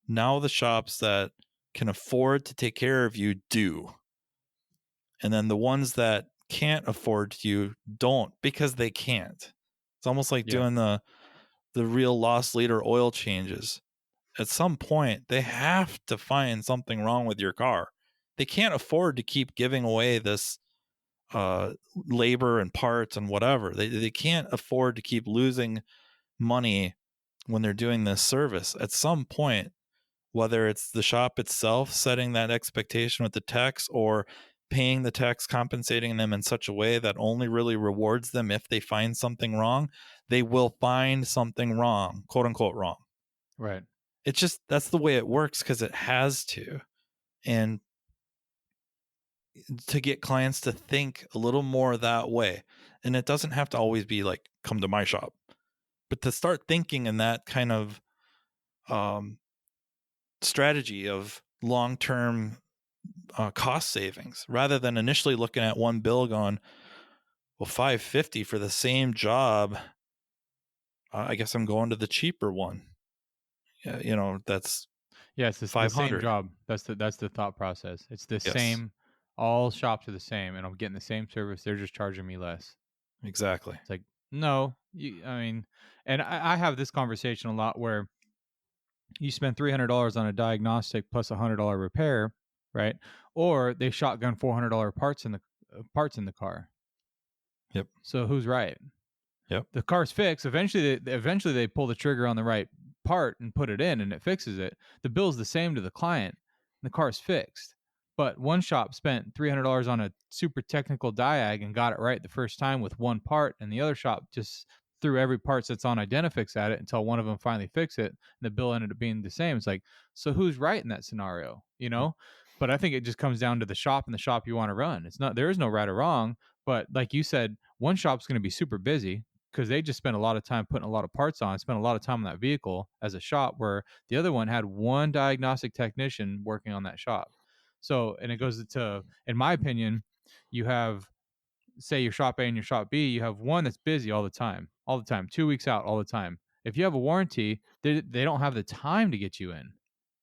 Now the shops that can afford to take care of you do. And then the ones that can't afford you don't, because they can't. It's almost like doing the real loss leader oil changes. At some point, they have to find something wrong with your car. They can't afford to keep giving away this labor and parts and whatever. They can't afford to keep losing money when they're doing this service. At some point, whether it's the shop itself setting that expectation with the techs, or paying the techs, compensating them in such a way that only really rewards them if they find something wrong, they will find something wrong, quote unquote wrong. Right. It's just, that's the way it works, because it has to. And to get clients to think a little more that way, and it doesn't have to always be like, come to my shop, but to start thinking in that kind of strategy of long-term cost savings, rather than initially looking at one bill going, well, $550 for the same job, I guess I'm going to the cheaper one. That's it's the same job. That's the thought process. It's the same. All shops are the same, and I'm getting the same service. They're just charging me less. Exactly. It's like, no, and I have this conversation a lot where you spend $300 on a diagnostic plus $100 repair, right? Or they shotgun $400 parts in the car. Yep. So who's right? Yep. The car's fixed. Eventually they pull the trigger on the right part and put it in, and it fixes it. The bill's the same to the client, and the car's fixed. But one shop spent $300 on a super technical diag and got it right the first time with one part, and the other shop just threw every part that's on Identifix at it until one of them finally fixed it, and the bill ended up being the same. It's like, so who's right in that scenario, But I think it just comes down to the shop and the shop you want to run. There is no right or wrong, but like you said, one shop's going to be super busy because they just spent a lot of time putting a lot of parts on, spent a lot of time on that vehicle as a shop, where the other one had one diagnostic technician working on that shop. So, and it goes to, in my opinion, you have, say, your shop A and your shop B, you have one that's busy all the time, 2 weeks out all the time. If you have a warranty, they don't have the time to get you in.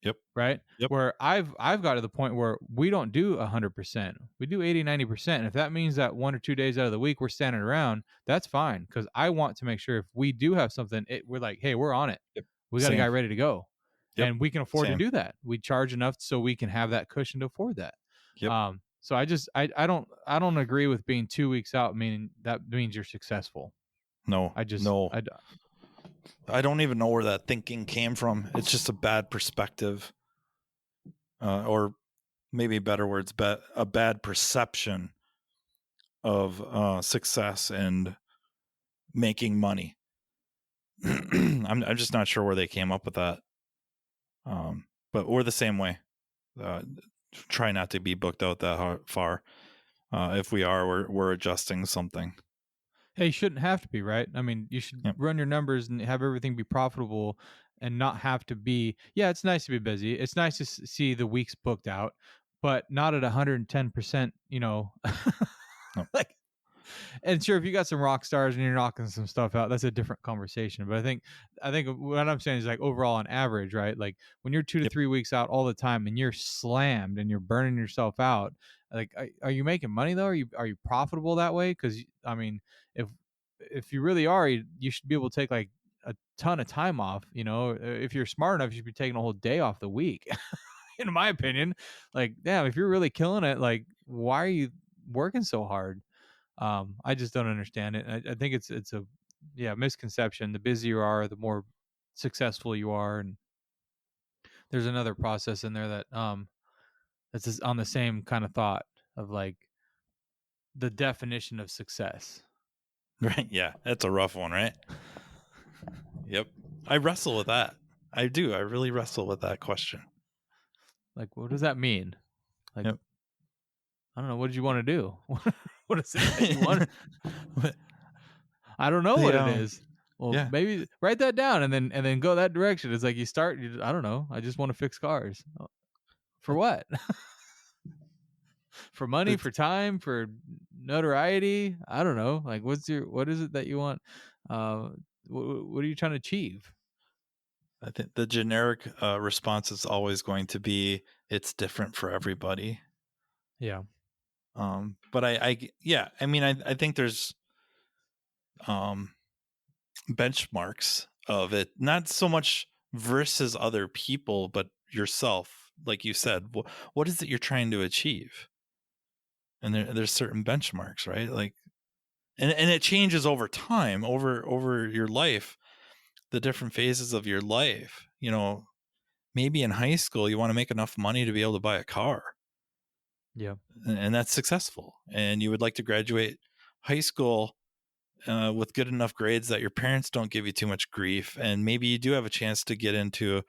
Yep. Right. Yep. Where I've got to the point where we don't do 100%. We do 80-90%. And if that means that 1 or 2 days out of the week we're standing around, that's fine. Because I want to make sure if we do have something, we're like, hey, we're on it. Yep. We got a guy ready to go. Yep. And we can afford to do that. We charge enough so we can have that cushion to afford that. Yep. So I don't agree with being 2 weeks out, meaning that means you're successful. No. I don't even know where that thinking came from. It's just a bad perspective, or maybe better words, a bad perception of success and making money. I'm just not sure where they came up with that. But we're the same way. Try not to be booked out that far. If we are, we're adjusting something. Hey, you shouldn't have to be, right? I mean, you should run your numbers and have everything be profitable and not have to be. Yeah, it's nice to be busy. It's nice to see the weeks booked out, but not at 110%, No. Like, and sure, if you got some rock stars and you're knocking some stuff out, that's a different conversation. But I think what I'm saying is, like, overall on average, right? Like when you're 2 to 3 weeks out all the time and you're slammed and you're burning yourself out, like, are you making money though? Are you profitable that way? Because I mean, if you really are, you should be able to take like a ton of time off. If you're smart enough, you should be taking a whole day off the week. in my opinion. Like, damn, if you're really killing it, like, why are you working so hard? I just don't understand it. I think it's a misconception. The busier you are, the more successful you are, and there's another process in there that that's just on the same kind of thought of like the definition of success. Right. Yeah. That's a rough one, right? Yep. I wrestle with that. I do. I really wrestle with that question. Like, what does that mean? Like, Yep. I don't know. What did you want to do? What is it that you want? I don't know what it is. Well, yeah. maybe write that down and then go that direction. It's like you start. I don't know. I just want to fix cars. For what? For money, It's, for time, for notoriety. I don't know. Like, what is it that you want? What are you trying to achieve? I think the generic response is always going to be it's different for everybody. Yeah. But I think there's benchmarks of it, not so much versus other people, but yourself. Like you said, what is it you're trying to achieve? And there's certain benchmarks, right? Like, and it changes over time, over your life, the different phases of your life. You know, maybe in high school you want to make enough money to be able to buy a car. Yeah. And that's successful. And you would like to graduate high school with good enough grades that your parents don't give you too much grief. And maybe you do have a chance to get into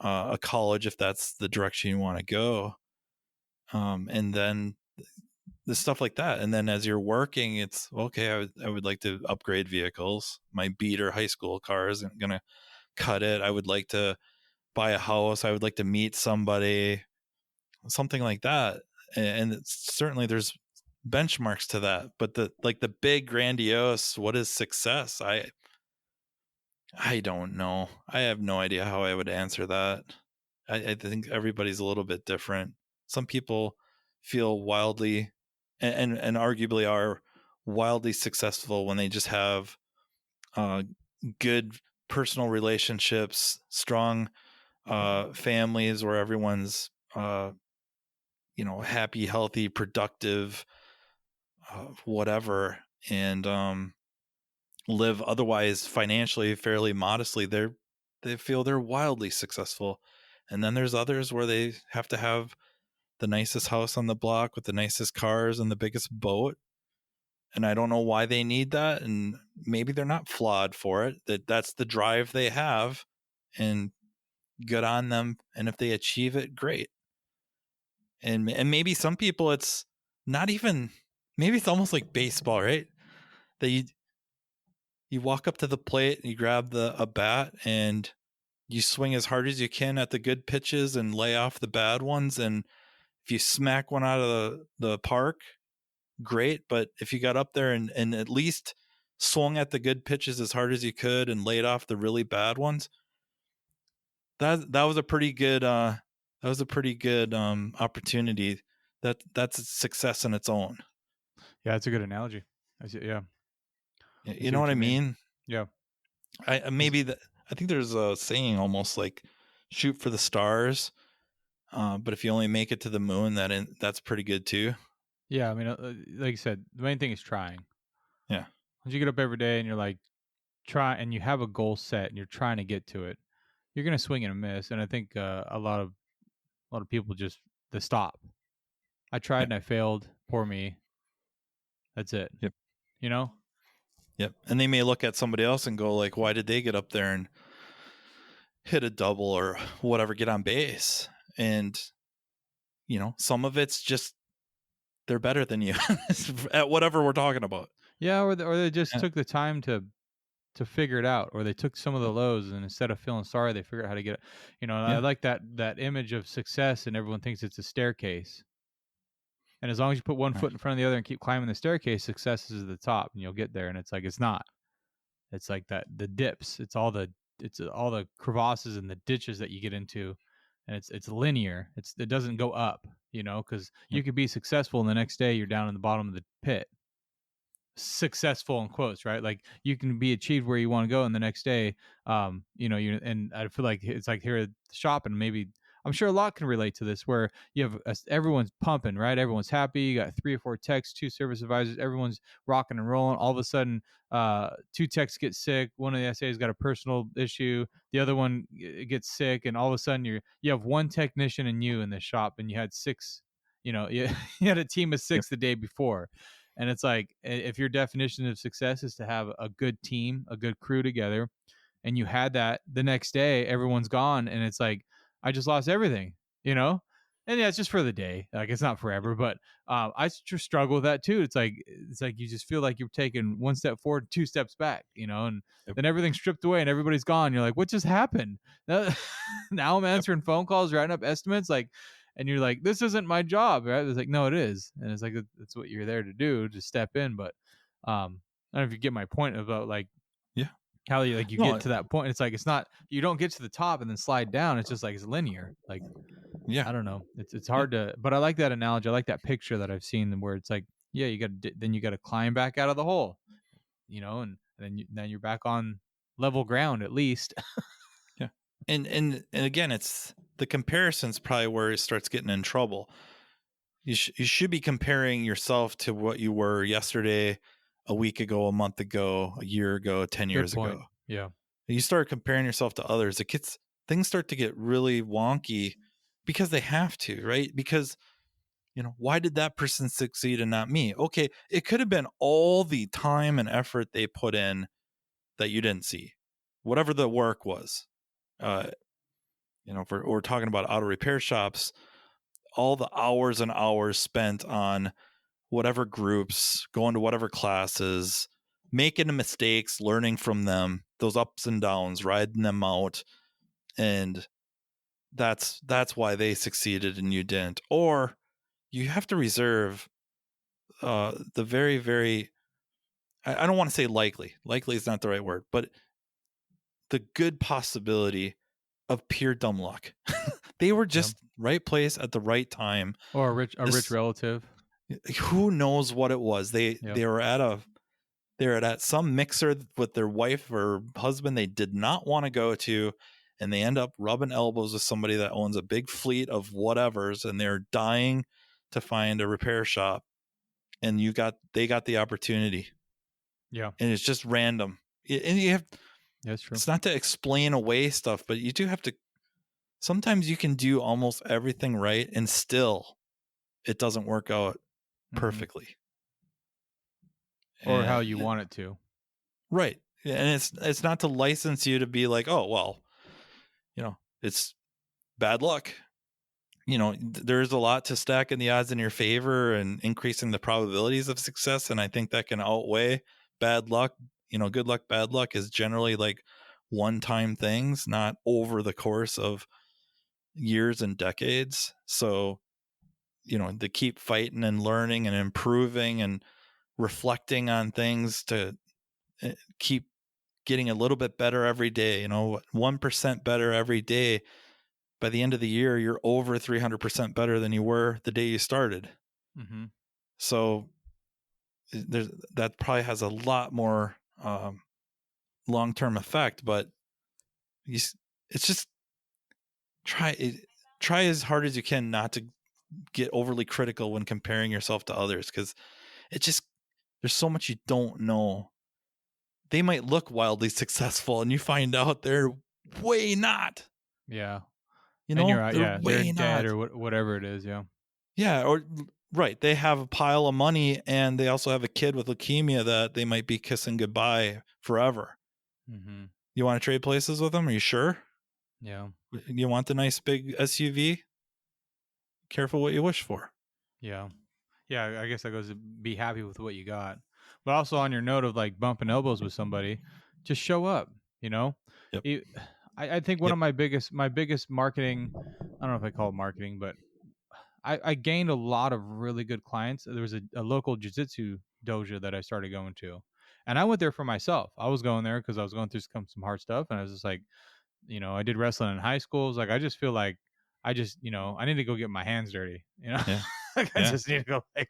a college if that's the direction you want to go. And then the stuff like that. And then as you're working, it's okay. I would like to upgrade vehicles. My beater high school car isn't going to cut it. I would like to buy a house. I would like to meet somebody, something like that. And it's, certainly there's benchmarks to that, but the big grandiose, what is success? I don't know. I have no idea how I would answer that. I think everybody's a little bit different. Some people feel wildly and arguably are wildly successful when they just have good personal relationships, strong families where everyone's happy, healthy, productive, whatever, and live otherwise financially fairly modestly. They feel they're wildly successful. And then there's others where they have to have the nicest house on the block with the nicest cars and the biggest boat. And I don't know why they need that. And maybe they're not flawed for it. That's the drive they have, and good on them. And if they achieve it, great. And maybe some people, it's not even, maybe it's almost like baseball, right? That you walk up to the plate and you grab a bat and you swing as hard as you can at the good pitches and lay off the bad ones. And if you smack one out of the park, great. But if you got up there and at least swung at the good pitches as hard as you could and laid off the really bad ones, that was a pretty good opportunity. That's a success in its own. Yeah, that's a good analogy. Yeah. You know what I mean? Yeah. I think there's a saying almost like shoot for the stars. But if you only make it to the moon, that's pretty good too. Yeah, I mean, like you said, the main thing is trying. Yeah. Once you get up every day and you're like, and you have a goal set and you're trying to get to it, you're gonna swing and a miss. And I think a lot of people just they stop. I tried and I failed. Poor me. That's it. Yep. You know. Yep. And they may look at somebody else and go like, why did they get up there and hit a double or whatever, get on base? And some of it's just they're better than you at whatever we're talking about. Yeah, or they just took the time to figure it out, or they took some of the lows and instead of feeling sorry, they figured out how to get it. I like that image of success, and everyone thinks it's a staircase. And as long as you put one foot in front of the other and keep climbing the staircase, success is at the top, and you'll get there. And it's like it's not. It's like that the dips. It's all the crevasses and the ditches that you get into, and it's linear. It doesn't go up, because you could be successful and the next day you're down in the bottom of the pit. Successful in quotes, right? Like you can be achieved where you want to go, and the next day, and I feel like it's like here at the shop, and maybe I'm sure a lot can relate to this, where you have everyone's pumping, right? Everyone's happy. You got 3 or 4 techs, 2 service advisors. Everyone's rocking and rolling. All of a sudden, 2 techs get sick. One of the SA's got a personal issue. The other one gets sick, and all of a sudden you have one technician and you in the shop, and you had 6. You had a team of 6 the day before. And it's like, if your definition of success is to have a good team, a good crew together, and you had that the next day, everyone's gone, and it's like, I just lost everything, you know? And yeah, it's just for the day. Like, it's not forever, but I just struggle with that too. It's like you just feel like you're taking 1 step forward, 2 steps back, and Yep. then everything's stripped away and everybody's gone. You're like, what just happened? Now I'm answering phone calls, writing up estimates, like, and you're like, this isn't my job, right? It's like, no, it is. And it's like, that's what you're there to do, to step in. But I don't know if you get my point about like Yeah. how you No, get to that point. It's like, it's not, you don't get to the top and then slide down. It's just like, it's linear. Like, yeah. I don't know. It's hard to, but I like that analogy. I like that picture that I've seen where it's like, yeah, then you got to climb back out of the hole, and then you're back on level ground at least. Yeah. And again, it's the comparison's probably where it starts getting in trouble. You should be comparing yourself to what you were yesterday, a week ago, a month ago, a year ago, 10 years Good point. ago. Yeah. You start comparing yourself to others, things start to get really wonky because they have to, right? Because, why did that person succeed and not me? Okay, it could have been all the time and effort they put in that you didn't see, whatever the work was. If we're talking about auto repair shops, all the hours and hours spent on whatever groups, going to whatever classes, making the mistakes, learning from them, those ups and downs, riding them out. And that's why they succeeded and you didn't. Or you have to reserve the very, very, I don't want to say likely is not the right word, but the good possibility of pure dumb luck. They were just right place at the right time. Or a rich relative. Who knows what it was? They were at some mixer with their wife or husband they did not want to go to, and they end up rubbing elbows with somebody that owns a big fleet of whatevers, and they're dying to find a repair shop, and they got the opportunity. Yeah. And it's just random. And you have, that's true. It's not to explain away stuff, but you do have to, sometimes you can do almost everything right and still it doesn't work out perfectly. Or how you want it to. Right. And it's not to license you to be like, oh, well, it's bad luck. There's a lot to stacking the odds in your favor and increasing the probabilities of success. And I think that can outweigh bad luck. Good luck, bad luck is generally like one-time things, not over the course of years and decades. So, to keep fighting and learning and improving and reflecting on things to keep getting a little bit better every day, 1% better every day. By the end of the year, you're over 300% better than you were the day you started. Mm-hmm. So that probably has a lot more long-term effect, but it's just try as hard as you can not to get overly critical when comparing yourself to others, because there's so much you don't know. They might look wildly successful and you find out they're way not. Yeah. And you're they're way dead not. or whatever it is. Yeah. Yeah. Or right. They have a pile of money and they also have a kid with leukemia that they might be kissing goodbye forever. Mm-hmm. You want to trade places with them? Are you sure? Yeah. You want the nice big SUV? Careful what you wish for. Yeah. Yeah. I guess that goes to be happy with what you got. But also on your note of like bumping elbows with somebody, just show up, Yep. I think one of my biggest marketing, I don't know if I call it marketing, but I gained a lot of really good clients. There was a local jiu-jitsu dojo that I started going to, and I went there for myself. I was going there because I was going through some hard stuff, and I was just like, I did wrestling in high school. Like, I just feel like I just, I need to go get my hands dirty, Yeah. like I just need to go like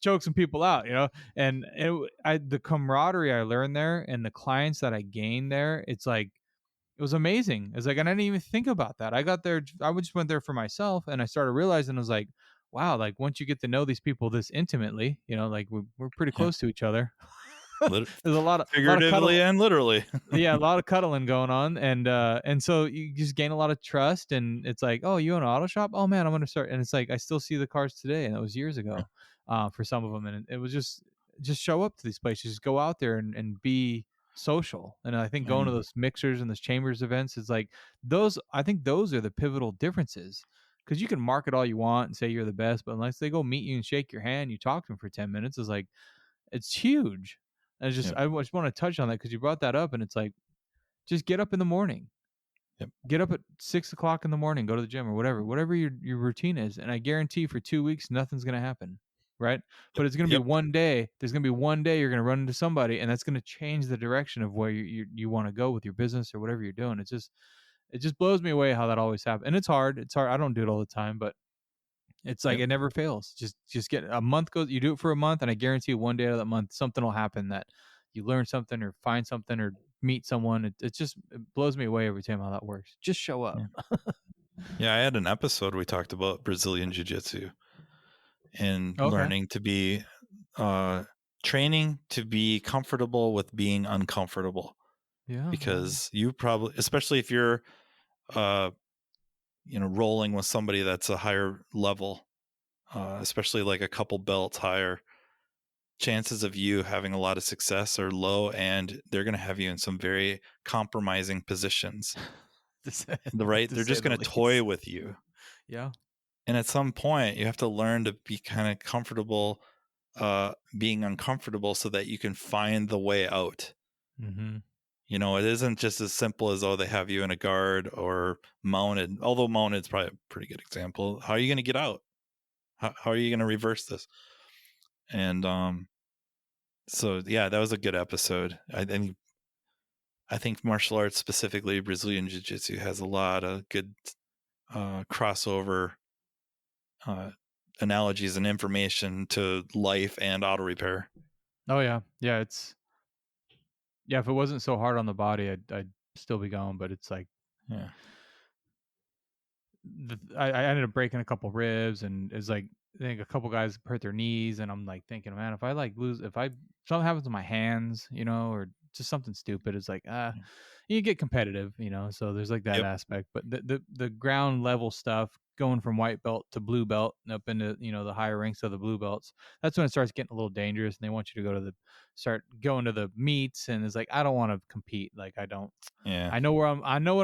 choke some people out, and the camaraderie I learned there and the clients that I gained there, it's like, It was amazing. It's like, I didn't even think about that. I got there, I just went there for myself, and I started realizing, I was like, wow, like once you get to know these people this intimately, like we're pretty Yeah. close to each other. There's a lot of Figuratively cuddle. and literally. Yeah, a lot of cuddling going on, and so you just gain a lot of trust, and it's like, oh, you own an auto shop? Oh man, I'm gonna start. And it's like, I still see the cars today, and that was years Yeah. ago, for some of them, and it was just show up to these places, just go out there and be social. And I think going to And those mixers and those chambers events is like those. I think those are the pivotal differences, because you can market all you want and say you're the best, but unless they go meet you and shake your hand, you talk to them for 10 minutes, it's like, it's huge. And it's just, yep. I just want to touch on that because you brought that up, and it's like, just get up in the morning. Yep. Get up at 6 o'clock in the morning, go to the gym or whatever your routine is. And I guarantee for 2 weeks, nothing's going to happen. Right. Yep. But it's going to be Yep. one day. There's going to be one day you're going to run into somebody, and that's going to change the direction of where you want to go with your business or whatever you're doing. It just blows me away how that always happens. And it's hard. It's hard. I don't do it all the time, but it's like, Yep. it never fails. Just get a month goes, you do it for a month, and I guarantee you one day out of that month, something will happen that you learn something or find something or meet someone. It blows me away every time how that works. Just show up. Yeah. Yeah, I had an episode we talked about Brazilian Jiu-Jitsu and Okay. learning to be training to be comfortable with being uncomfortable. Yeah. Because you probably, especially if you're rolling with somebody that's a higher level, especially like a couple belts higher, chances of you having a lot of success are low, and they're going to have you in some very compromising positions. They're just going to toy with you. Yeah. And at some point you have to learn to be kind of comfortable being uncomfortable so that you can find the way out. Mm-hmm. It isn't just as simple as, they have you in a guard or mounted, although mounted is probably a pretty good example. How are you going to get out? How are you going to reverse this? And so yeah, that was a good episode. I think martial arts, specifically Brazilian Jiu-Jitsu, has a lot of good crossover analogies and information to life and auto repair. Oh yeah. Yeah. If it wasn't so hard on the body, I'd still be going, but it's like, Yeah. I ended up breaking a couple ribs, and it's like, I think a couple guys hurt their knees, and I'm like thinking, man, if something happens to my hands, or just something stupid, it's like, you get competitive, so there's like that Yep. aspect. But the ground level stuff, going from white belt to blue belt and up into, the higher ranks of the blue belts, that's when it starts getting a little dangerous, and they want you to start going to the meets, and it's like, I don't want to compete. Like, I don't. Yeah. I know what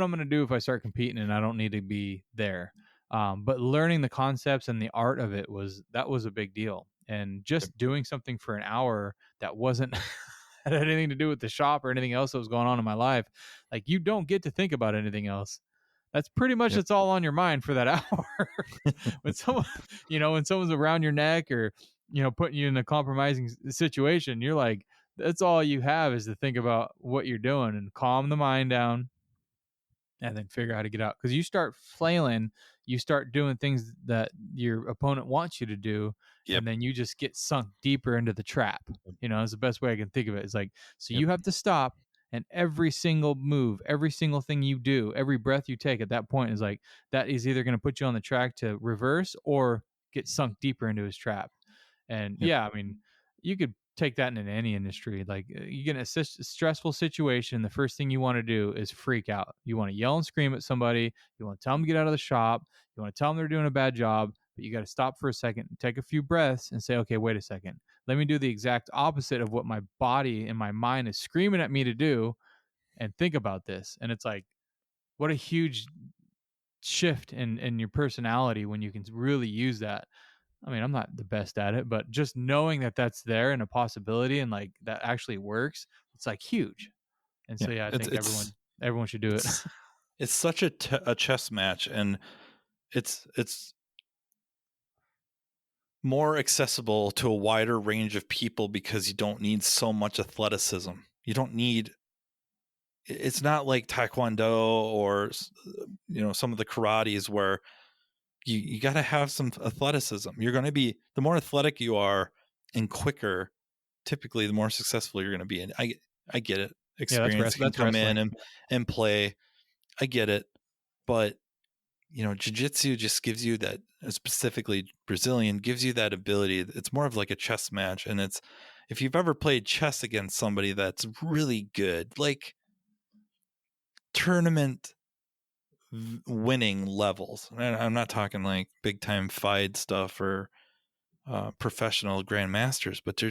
I'm going to do if I start competing, and I don't need to be there. But learning the concepts and the art of it was a big deal. And just doing something for an hour that wasn't had anything to do with the shop or anything else that was going on in my life, like, you don't get to think about anything else. That's pretty much, Yep. it's all on your mind for that hour. When someone's around your neck, or putting you in a compromising situation, you're like, that's all you have is to think about what you're doing and calm the mind down, and then figure out how to get out. Because you start flailing, you start doing things that your opponent wants you to do, Yep. and then you just get sunk deeper into the trap. Is the best way I can think of it. It's like, so Yep. you have to stop, and every single move, every single thing you do, every breath you take at that point is like, that is either going to put you on the track to reverse or get sunk deeper into his trap. And Yep. yeah, I mean, you could take that in any industry. Like, you get in a stressful situation, the first thing you want to do is freak out. You want to yell and scream at somebody. You want to tell them to get out of the shop. You want to tell them they're doing a bad job. But you got to stop for a second, take a few breaths, and say, okay, wait a second. Let me do the exact opposite of what my body and my mind is screaming at me to do, and think about this. And it's like, what a huge shift in your personality when you can really use that. I mean, I'm not the best at it, but just knowing that that's there and a possibility, and like that actually works, it's like huge. And so, Yeah. yeah, I think everyone should do it. It's such a chess match, and it's more accessible to a wider range of people because you don't need so much athleticism. You don't need. It's not like Taekwondo or some of the karates where you got to have some athleticism. You're going to be, the more athletic you are and quicker, typically the more successful you're going to be. And I get it. Yeah, Experience can that's come wrestling. in and play. I get it, but jiu-jitsu just gives you that, specifically Brazilian, gives you that ability. It's more of like a chess match, and it's, if you've ever played chess against somebody that's really good, like tournament winning levels. And I'm not talking like big time fight stuff or professional grandmasters, but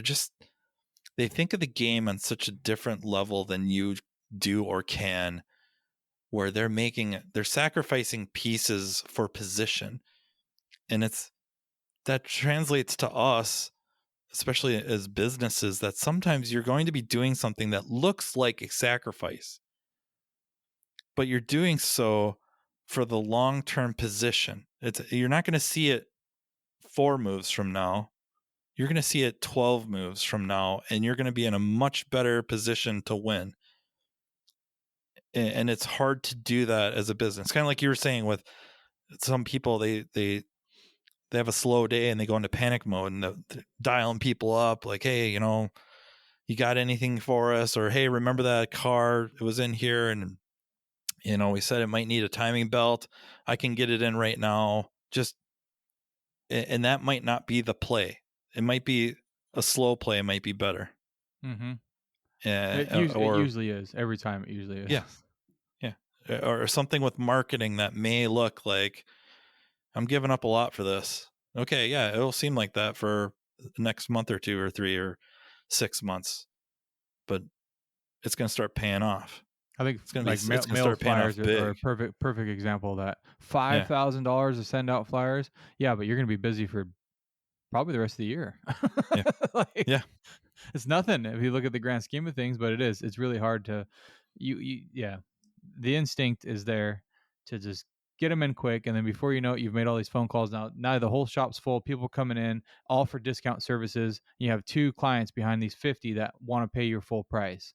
they think of the game on such a different level than you do or can, where they're sacrificing pieces for position. And that translates to us, especially as businesses, that sometimes you're going to be doing something that looks like a sacrifice, but you're doing so for the long-term position. You're not going to see it 4 moves from now. You're going to see it 12 moves from now, and you're going to be in a much better position to win. And it's hard to do that as a business. Kind of like you were saying with some people, they have a slow day and they go into panic mode and they're dialing people up like, hey, you got anything for us? Or, hey, remember that car? It was in here, and we said it might need a timing belt. I can get it in right now. And that might not be the play. It might be a slow play. It might be better. Mm-hmm. It usually is. Every time it usually is. Yeah. Or something with marketing that may look like, I'm giving up a lot for this. Okay, yeah, it'll seem like that for the next month or 2 or 3 or 6 months, but it's going to start paying off. I think It's going to mail flyers are a perfect example of that. $5,000 to send out flyers. Yeah, but you're going to be busy for probably the rest of the year. Yeah. It's nothing if you look at the grand scheme of things, but it is. It's really hard to, the instinct is there to just get them in quick, and then before you know it, you've made all these phone calls. Now the whole shop's full, people coming in, all for discount services. You have 2 clients behind these 50 that want to pay your full price.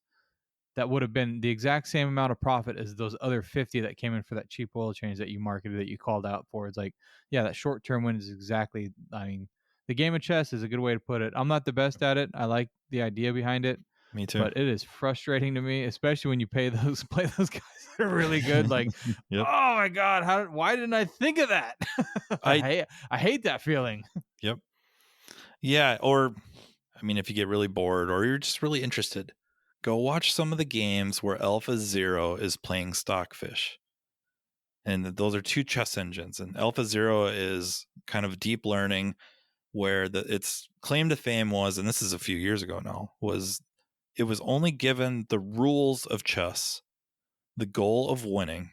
That would have been the exact same amount of profit as those other 50 that came in for that cheap oil change that you marketed, that you called out for. It's like, yeah, that short-term win is exactly, the game of chess is a good way to put it. I'm not the best at it. I like the idea behind it. Me too. But it is frustrating to me, especially when you play those guys that are really good. Like, yep. Oh my God, why didn't I think of that? I hate that feeling. Yep. Yeah. Or, if you get really bored or you're just really interested, go watch some of the games where Alphazero is playing Stockfish. And those are 2 chess engines. And Alphazero is kind of deep learning, where its claim to fame was, and this is a few years ago now, it was only given the rules of chess, the goal of winning,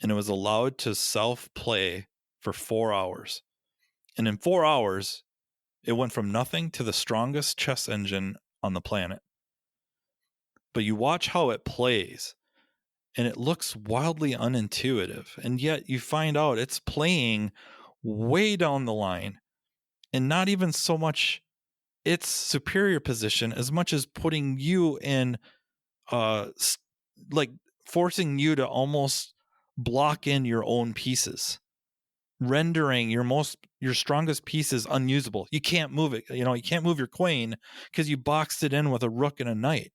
and it was allowed to self-play for 4 hours. And in 4 hours, it went from nothing to the strongest chess engine on the planet. But you watch how it plays, and it looks wildly unintuitive. And yet you find out it's playing way down the line, and not even so much its superior position as much as putting you in, like forcing you to almost block in your own pieces, rendering your strongest pieces unusable. You can't move it. You can't move your queen because you boxed it in with a rook and a knight.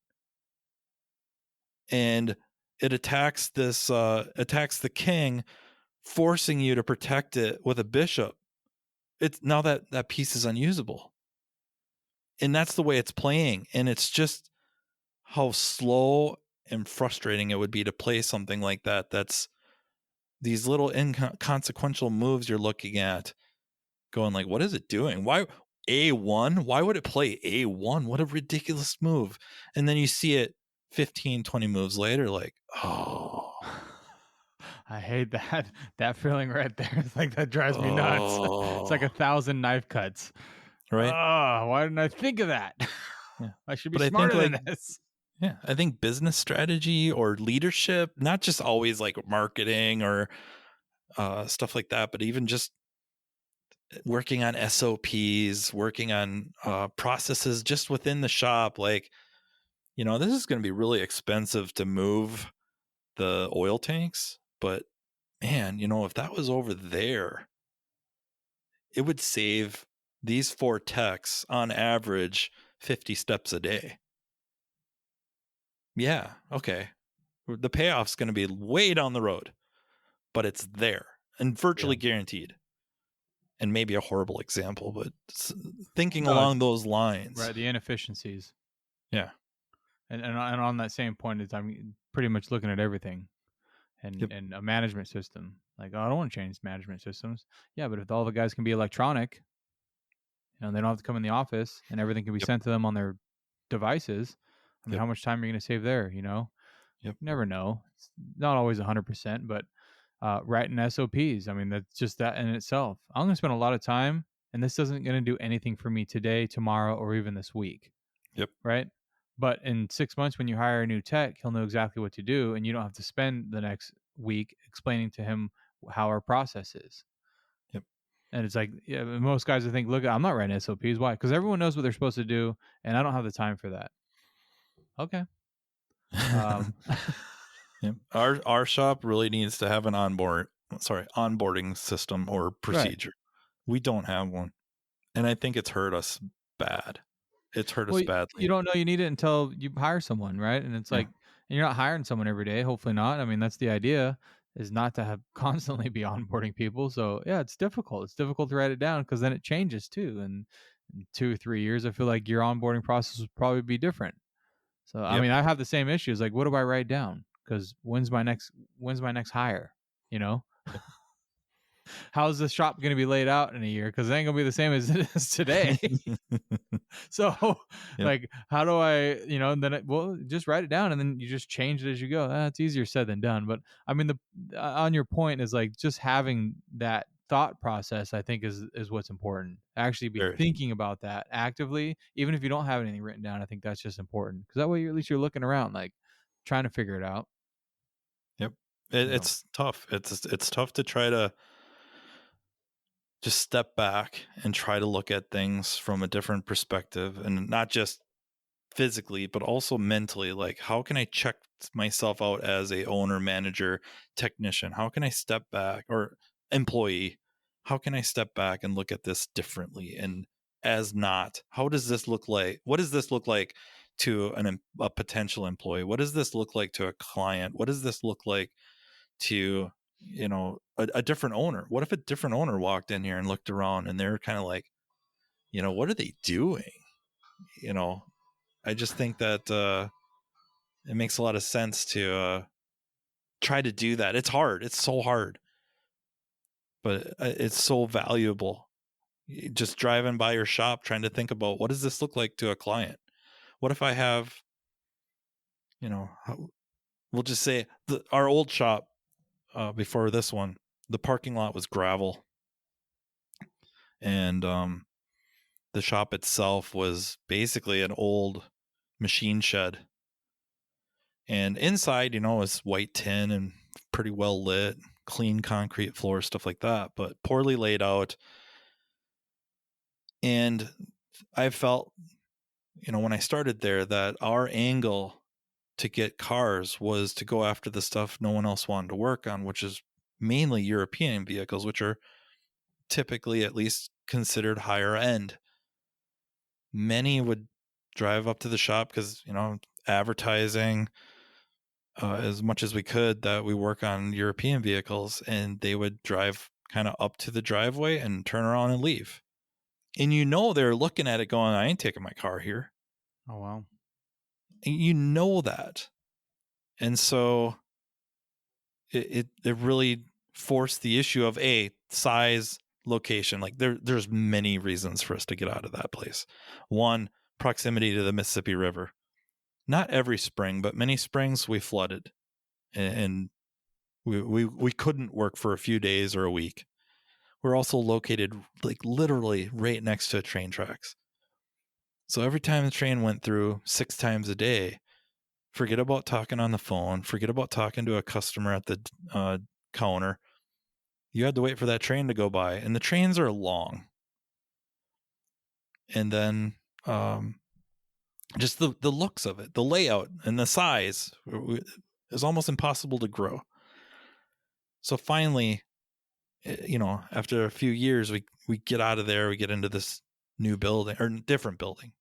And it attacks the king, forcing you to protect it with a bishop. It's now that piece is unusable. And that's the way it's playing. And it's just how slow and frustrating it would be to play something like that. That's these little inconsequential moves you're looking at, going like, what is it doing? Why A1? Why would it play A1? What a ridiculous move. And then you see it 15, 20 moves later, like, oh. I hate that feeling right there. It's like, that drives me nuts. It's like 1,000 knife cuts. Right? Oh, why didn't I think of that? Yeah. I should be smarter than this. Yeah, I think business strategy or leadership, not just always like marketing or stuff like that, but even just working on SOPs, working on processes just within the shop. Like, this is going to be really expensive to move the oil tanks, but man, if that was over there, it would save these 4 techs on average 50 steps a day. Yeah, okay. The payoff's going to be way down the road, but it's there and virtually guaranteed. And maybe a horrible example, but thinking along those lines. Right, the inefficiencies. Yeah. And on that same point, I'm pretty much looking at everything and a management system. Like, oh, I don't want to change management systems. Yeah, but if all the guys can be electronic, they don't have to come in the office and everything can be sent to them on their devices. I mean, how much time are you going to save there? You never know. It's not always 100%, but writing SOPs. I mean, that's just that in itself. I'm going to spend a lot of time, and this isn't going to do anything for me today, tomorrow, or even this week. Yep. Right. But in 6 months, when you hire a new tech, he'll know exactly what to do, and you don't have to spend the next week explaining to him how our process is. Yep. And it's like, most guys, I think, look, I'm not writing SOPs. Why? Because everyone knows what they're supposed to do, and I don't have the time for that. Okay. Yep. Our shop really needs to have an onboarding system or procedure. Right. We don't have one, and I think it's hurt us bad. It's hurt us badly. You don't know you need it until you hire someone, right? And it's like, and you're not hiring someone every day. Hopefully not. I mean, that's the idea, is not to have constantly be onboarding people. So yeah, it's difficult. It's difficult to write it down because then it changes too. And in 2 or 3 years, I feel like your onboarding process would probably be different. So I mean, I have the same issues. Like, what do I write down? Because when's my next hire? How's the shop going to be laid out in a year? Because it ain't going to be the same as it is today. So, like, how do I, then just write it down and then you just change it as you go. It's easier said than done. But I mean, on your point is like just having that thought process, I think is what's important. Actually be thinking about that actively, even if you don't have anything written down. I think that's just important because that way at least you're looking around, like trying to figure it out. Yep. It's tough. It's tough to try to just step back and try to look at things from a different perspective, and not just physically, but also mentally. Like, how can I check myself out as a owner, manager, technician? How can I step back, or employee? How can I step back and look at this differently? And how does this look like? What does this look like to a potential employee? What does this look like to a client? What does this look like to a different owner? What if a different owner walked in here and looked around and they're kind of like, what are they doing? I just think that it makes a lot of sense to try to do that. It's hard. It's so hard, but it's so valuable. Just driving by your shop, trying to think about, what does this look like to a client? What if I have, we'll just say our old shop, before this one, the parking lot was gravel, and the shop itself was basically an old machine shed, and inside, was white tin and pretty well lit, clean concrete floor, stuff like that, but poorly laid out. And I felt, when I started there, that our angle to get cars was to go after the stuff no one else wanted to work on, which is mainly European vehicles, which are typically at least considered higher end. Many would drive up to the shop because, advertising as much as we could that we work on European vehicles, and they would drive kind of up to the driveway and turn around and leave. And they're looking at it going, I ain't taking my car here. Oh, wow. And that. And so it really forced the issue of size, location. Like there's many reasons for us to get out of that place. One, proximity to the Mississippi River. Not every spring, but many springs we flooded, and we couldn't work for a few days or a week. We're also located like literally right next to train tracks. So every time the train went through 6 times a day, forget about talking on the phone, forget about talking to a customer at the counter. You had to wait for that train to go by, and the trains are long. And then just the looks of it, the layout and the size is almost impossible to grow. So finally, after a few years, we get out of there, we get into this new building, or different building,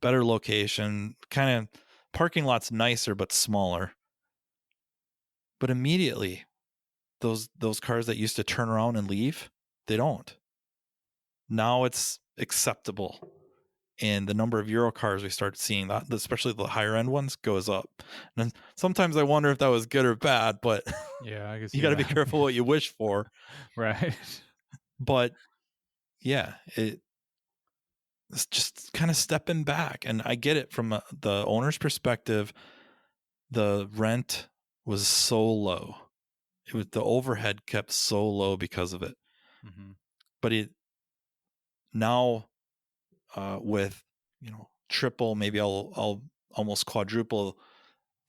better location, kind of parking lot's nicer, but smaller. But immediately, those cars that used to turn around and leave, they don't. Now it's acceptable. And the number of Euro cars we start seeing, that, especially the higher end ones, goes up. And sometimes I wonder if that was good or bad, but Yeah, I can see you got to be that. careful what you wish for. Right. But yeah, it's just kind of stepping back. And I get it from the owner's perspective. The rent was so low. The overhead kept so low because of it. Mm-hmm. But now with, triple, maybe I'll almost quadruple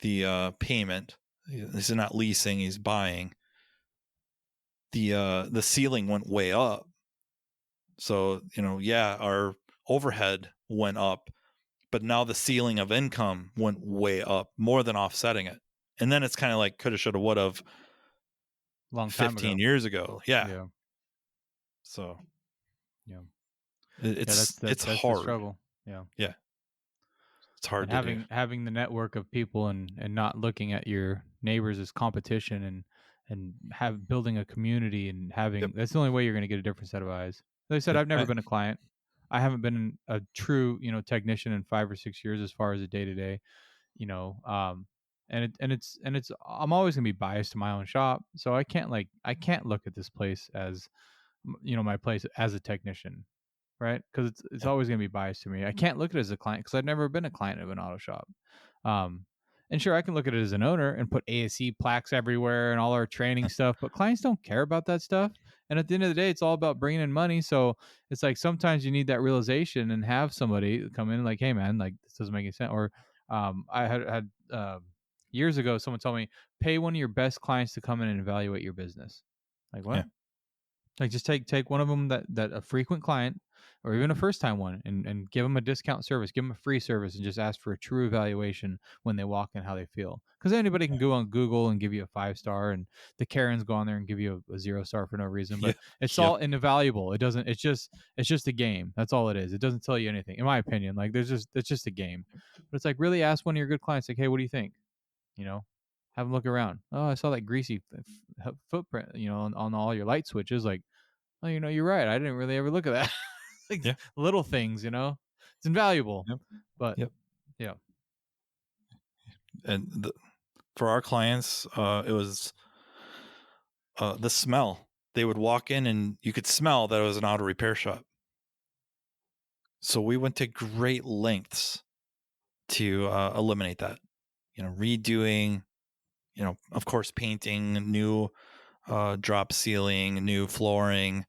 the payment. This is not leasing, he's buying. The ceiling went way up. So, our overhead went up, but now the ceiling of income went way up, more than offsetting it. And then it's kind of like coulda, shoulda, woulda Long time 15 ago. years ago. Yeah. Yeah. So Yeah. it's That's the hard. struggle. Yeah. Yeah. It's hard And to do. having the network of people and not looking at your neighbors as competition and building a community and Yep. that's the only way you're going to get a different set of eyes. Like I said, I've never been a client. I haven't been a true, technician in 5 or 6 years as far as a day to day, and it's I'm always going to be biased to my own shop. So I can't look at this place as my place as a technician, right? Because it's Yeah. always going to be biased to me. I can't look at it as a client because I've never been a client of an auto shop. And sure, I can look at it as an owner and put ASE plaques everywhere and all our training stuff, but clients don't care about that stuff. And at the end of the day, it's all about bringing in money. So it's like sometimes you need that realization and have somebody come in like, hey, man, like this doesn't make any sense. Or I had years ago, someone told me, pay one of your best clients to come in and evaluate your business. Like, what? Yeah. Like just take one of them that a frequent client or even a first time one and give them a discount service, give them a free service, and just ask for a true evaluation when they walk in, how they feel. Because anybody can go on Google and give you a 5-star, and the Karens go on there and give you a 0-star for no reason. But it's all invaluable. It doesn't. It's just a game. That's all it is. It doesn't tell you anything, in my opinion. Like it's just a game. But it's like, really ask one of your good clients, like, hey, what do you think? Have them look around. Oh, I saw that greasy footprint, on all your light switches. Like, oh, you're right. I didn't really ever look at that. Like little things, it's invaluable. Yep. But Yep. yeah. And for our clients, it was the smell. They would walk in and you could smell that it was an auto repair shop. So we went to great lengths to eliminate that. Redoing, of course, painting, new drop ceiling, new flooring,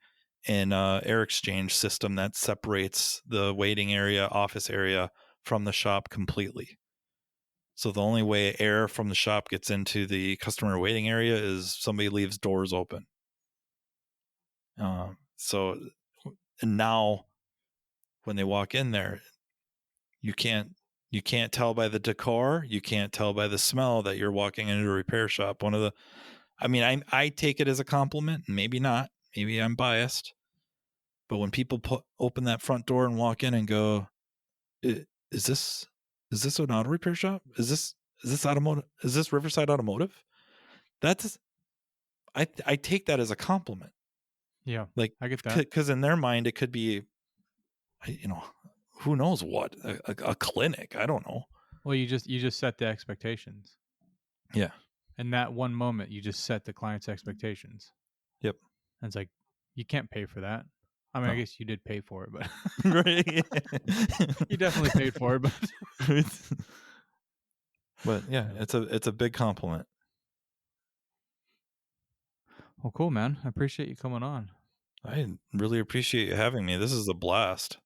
and air exchange system that separates the waiting area, office area from the shop completely. So the only way air from the shop gets into the customer waiting area is somebody leaves doors open. And now when they walk in there, you can't tell by the decor, you can't tell by the smell that you're walking into a repair shop. I take it as a compliment, maybe not, maybe I'm biased, but when people open that front door and walk in and go, is this an auto repair shop? Is this automotive? Is this Riverside Automotive? That's I take that as a compliment. Yeah, like I get that. Because in their mind it could be, who knows what, a clinic. I don't know. Well, you just set the expectations. Yeah. In that one moment, you just set the client's expectations. Yep. And it's like, you can't pay for that. I mean, no. I guess you did pay for it, but you definitely paid for it. But yeah, it's a big compliment. Well, cool, man. I appreciate you coming on. I really appreciate you having me. This is a blast.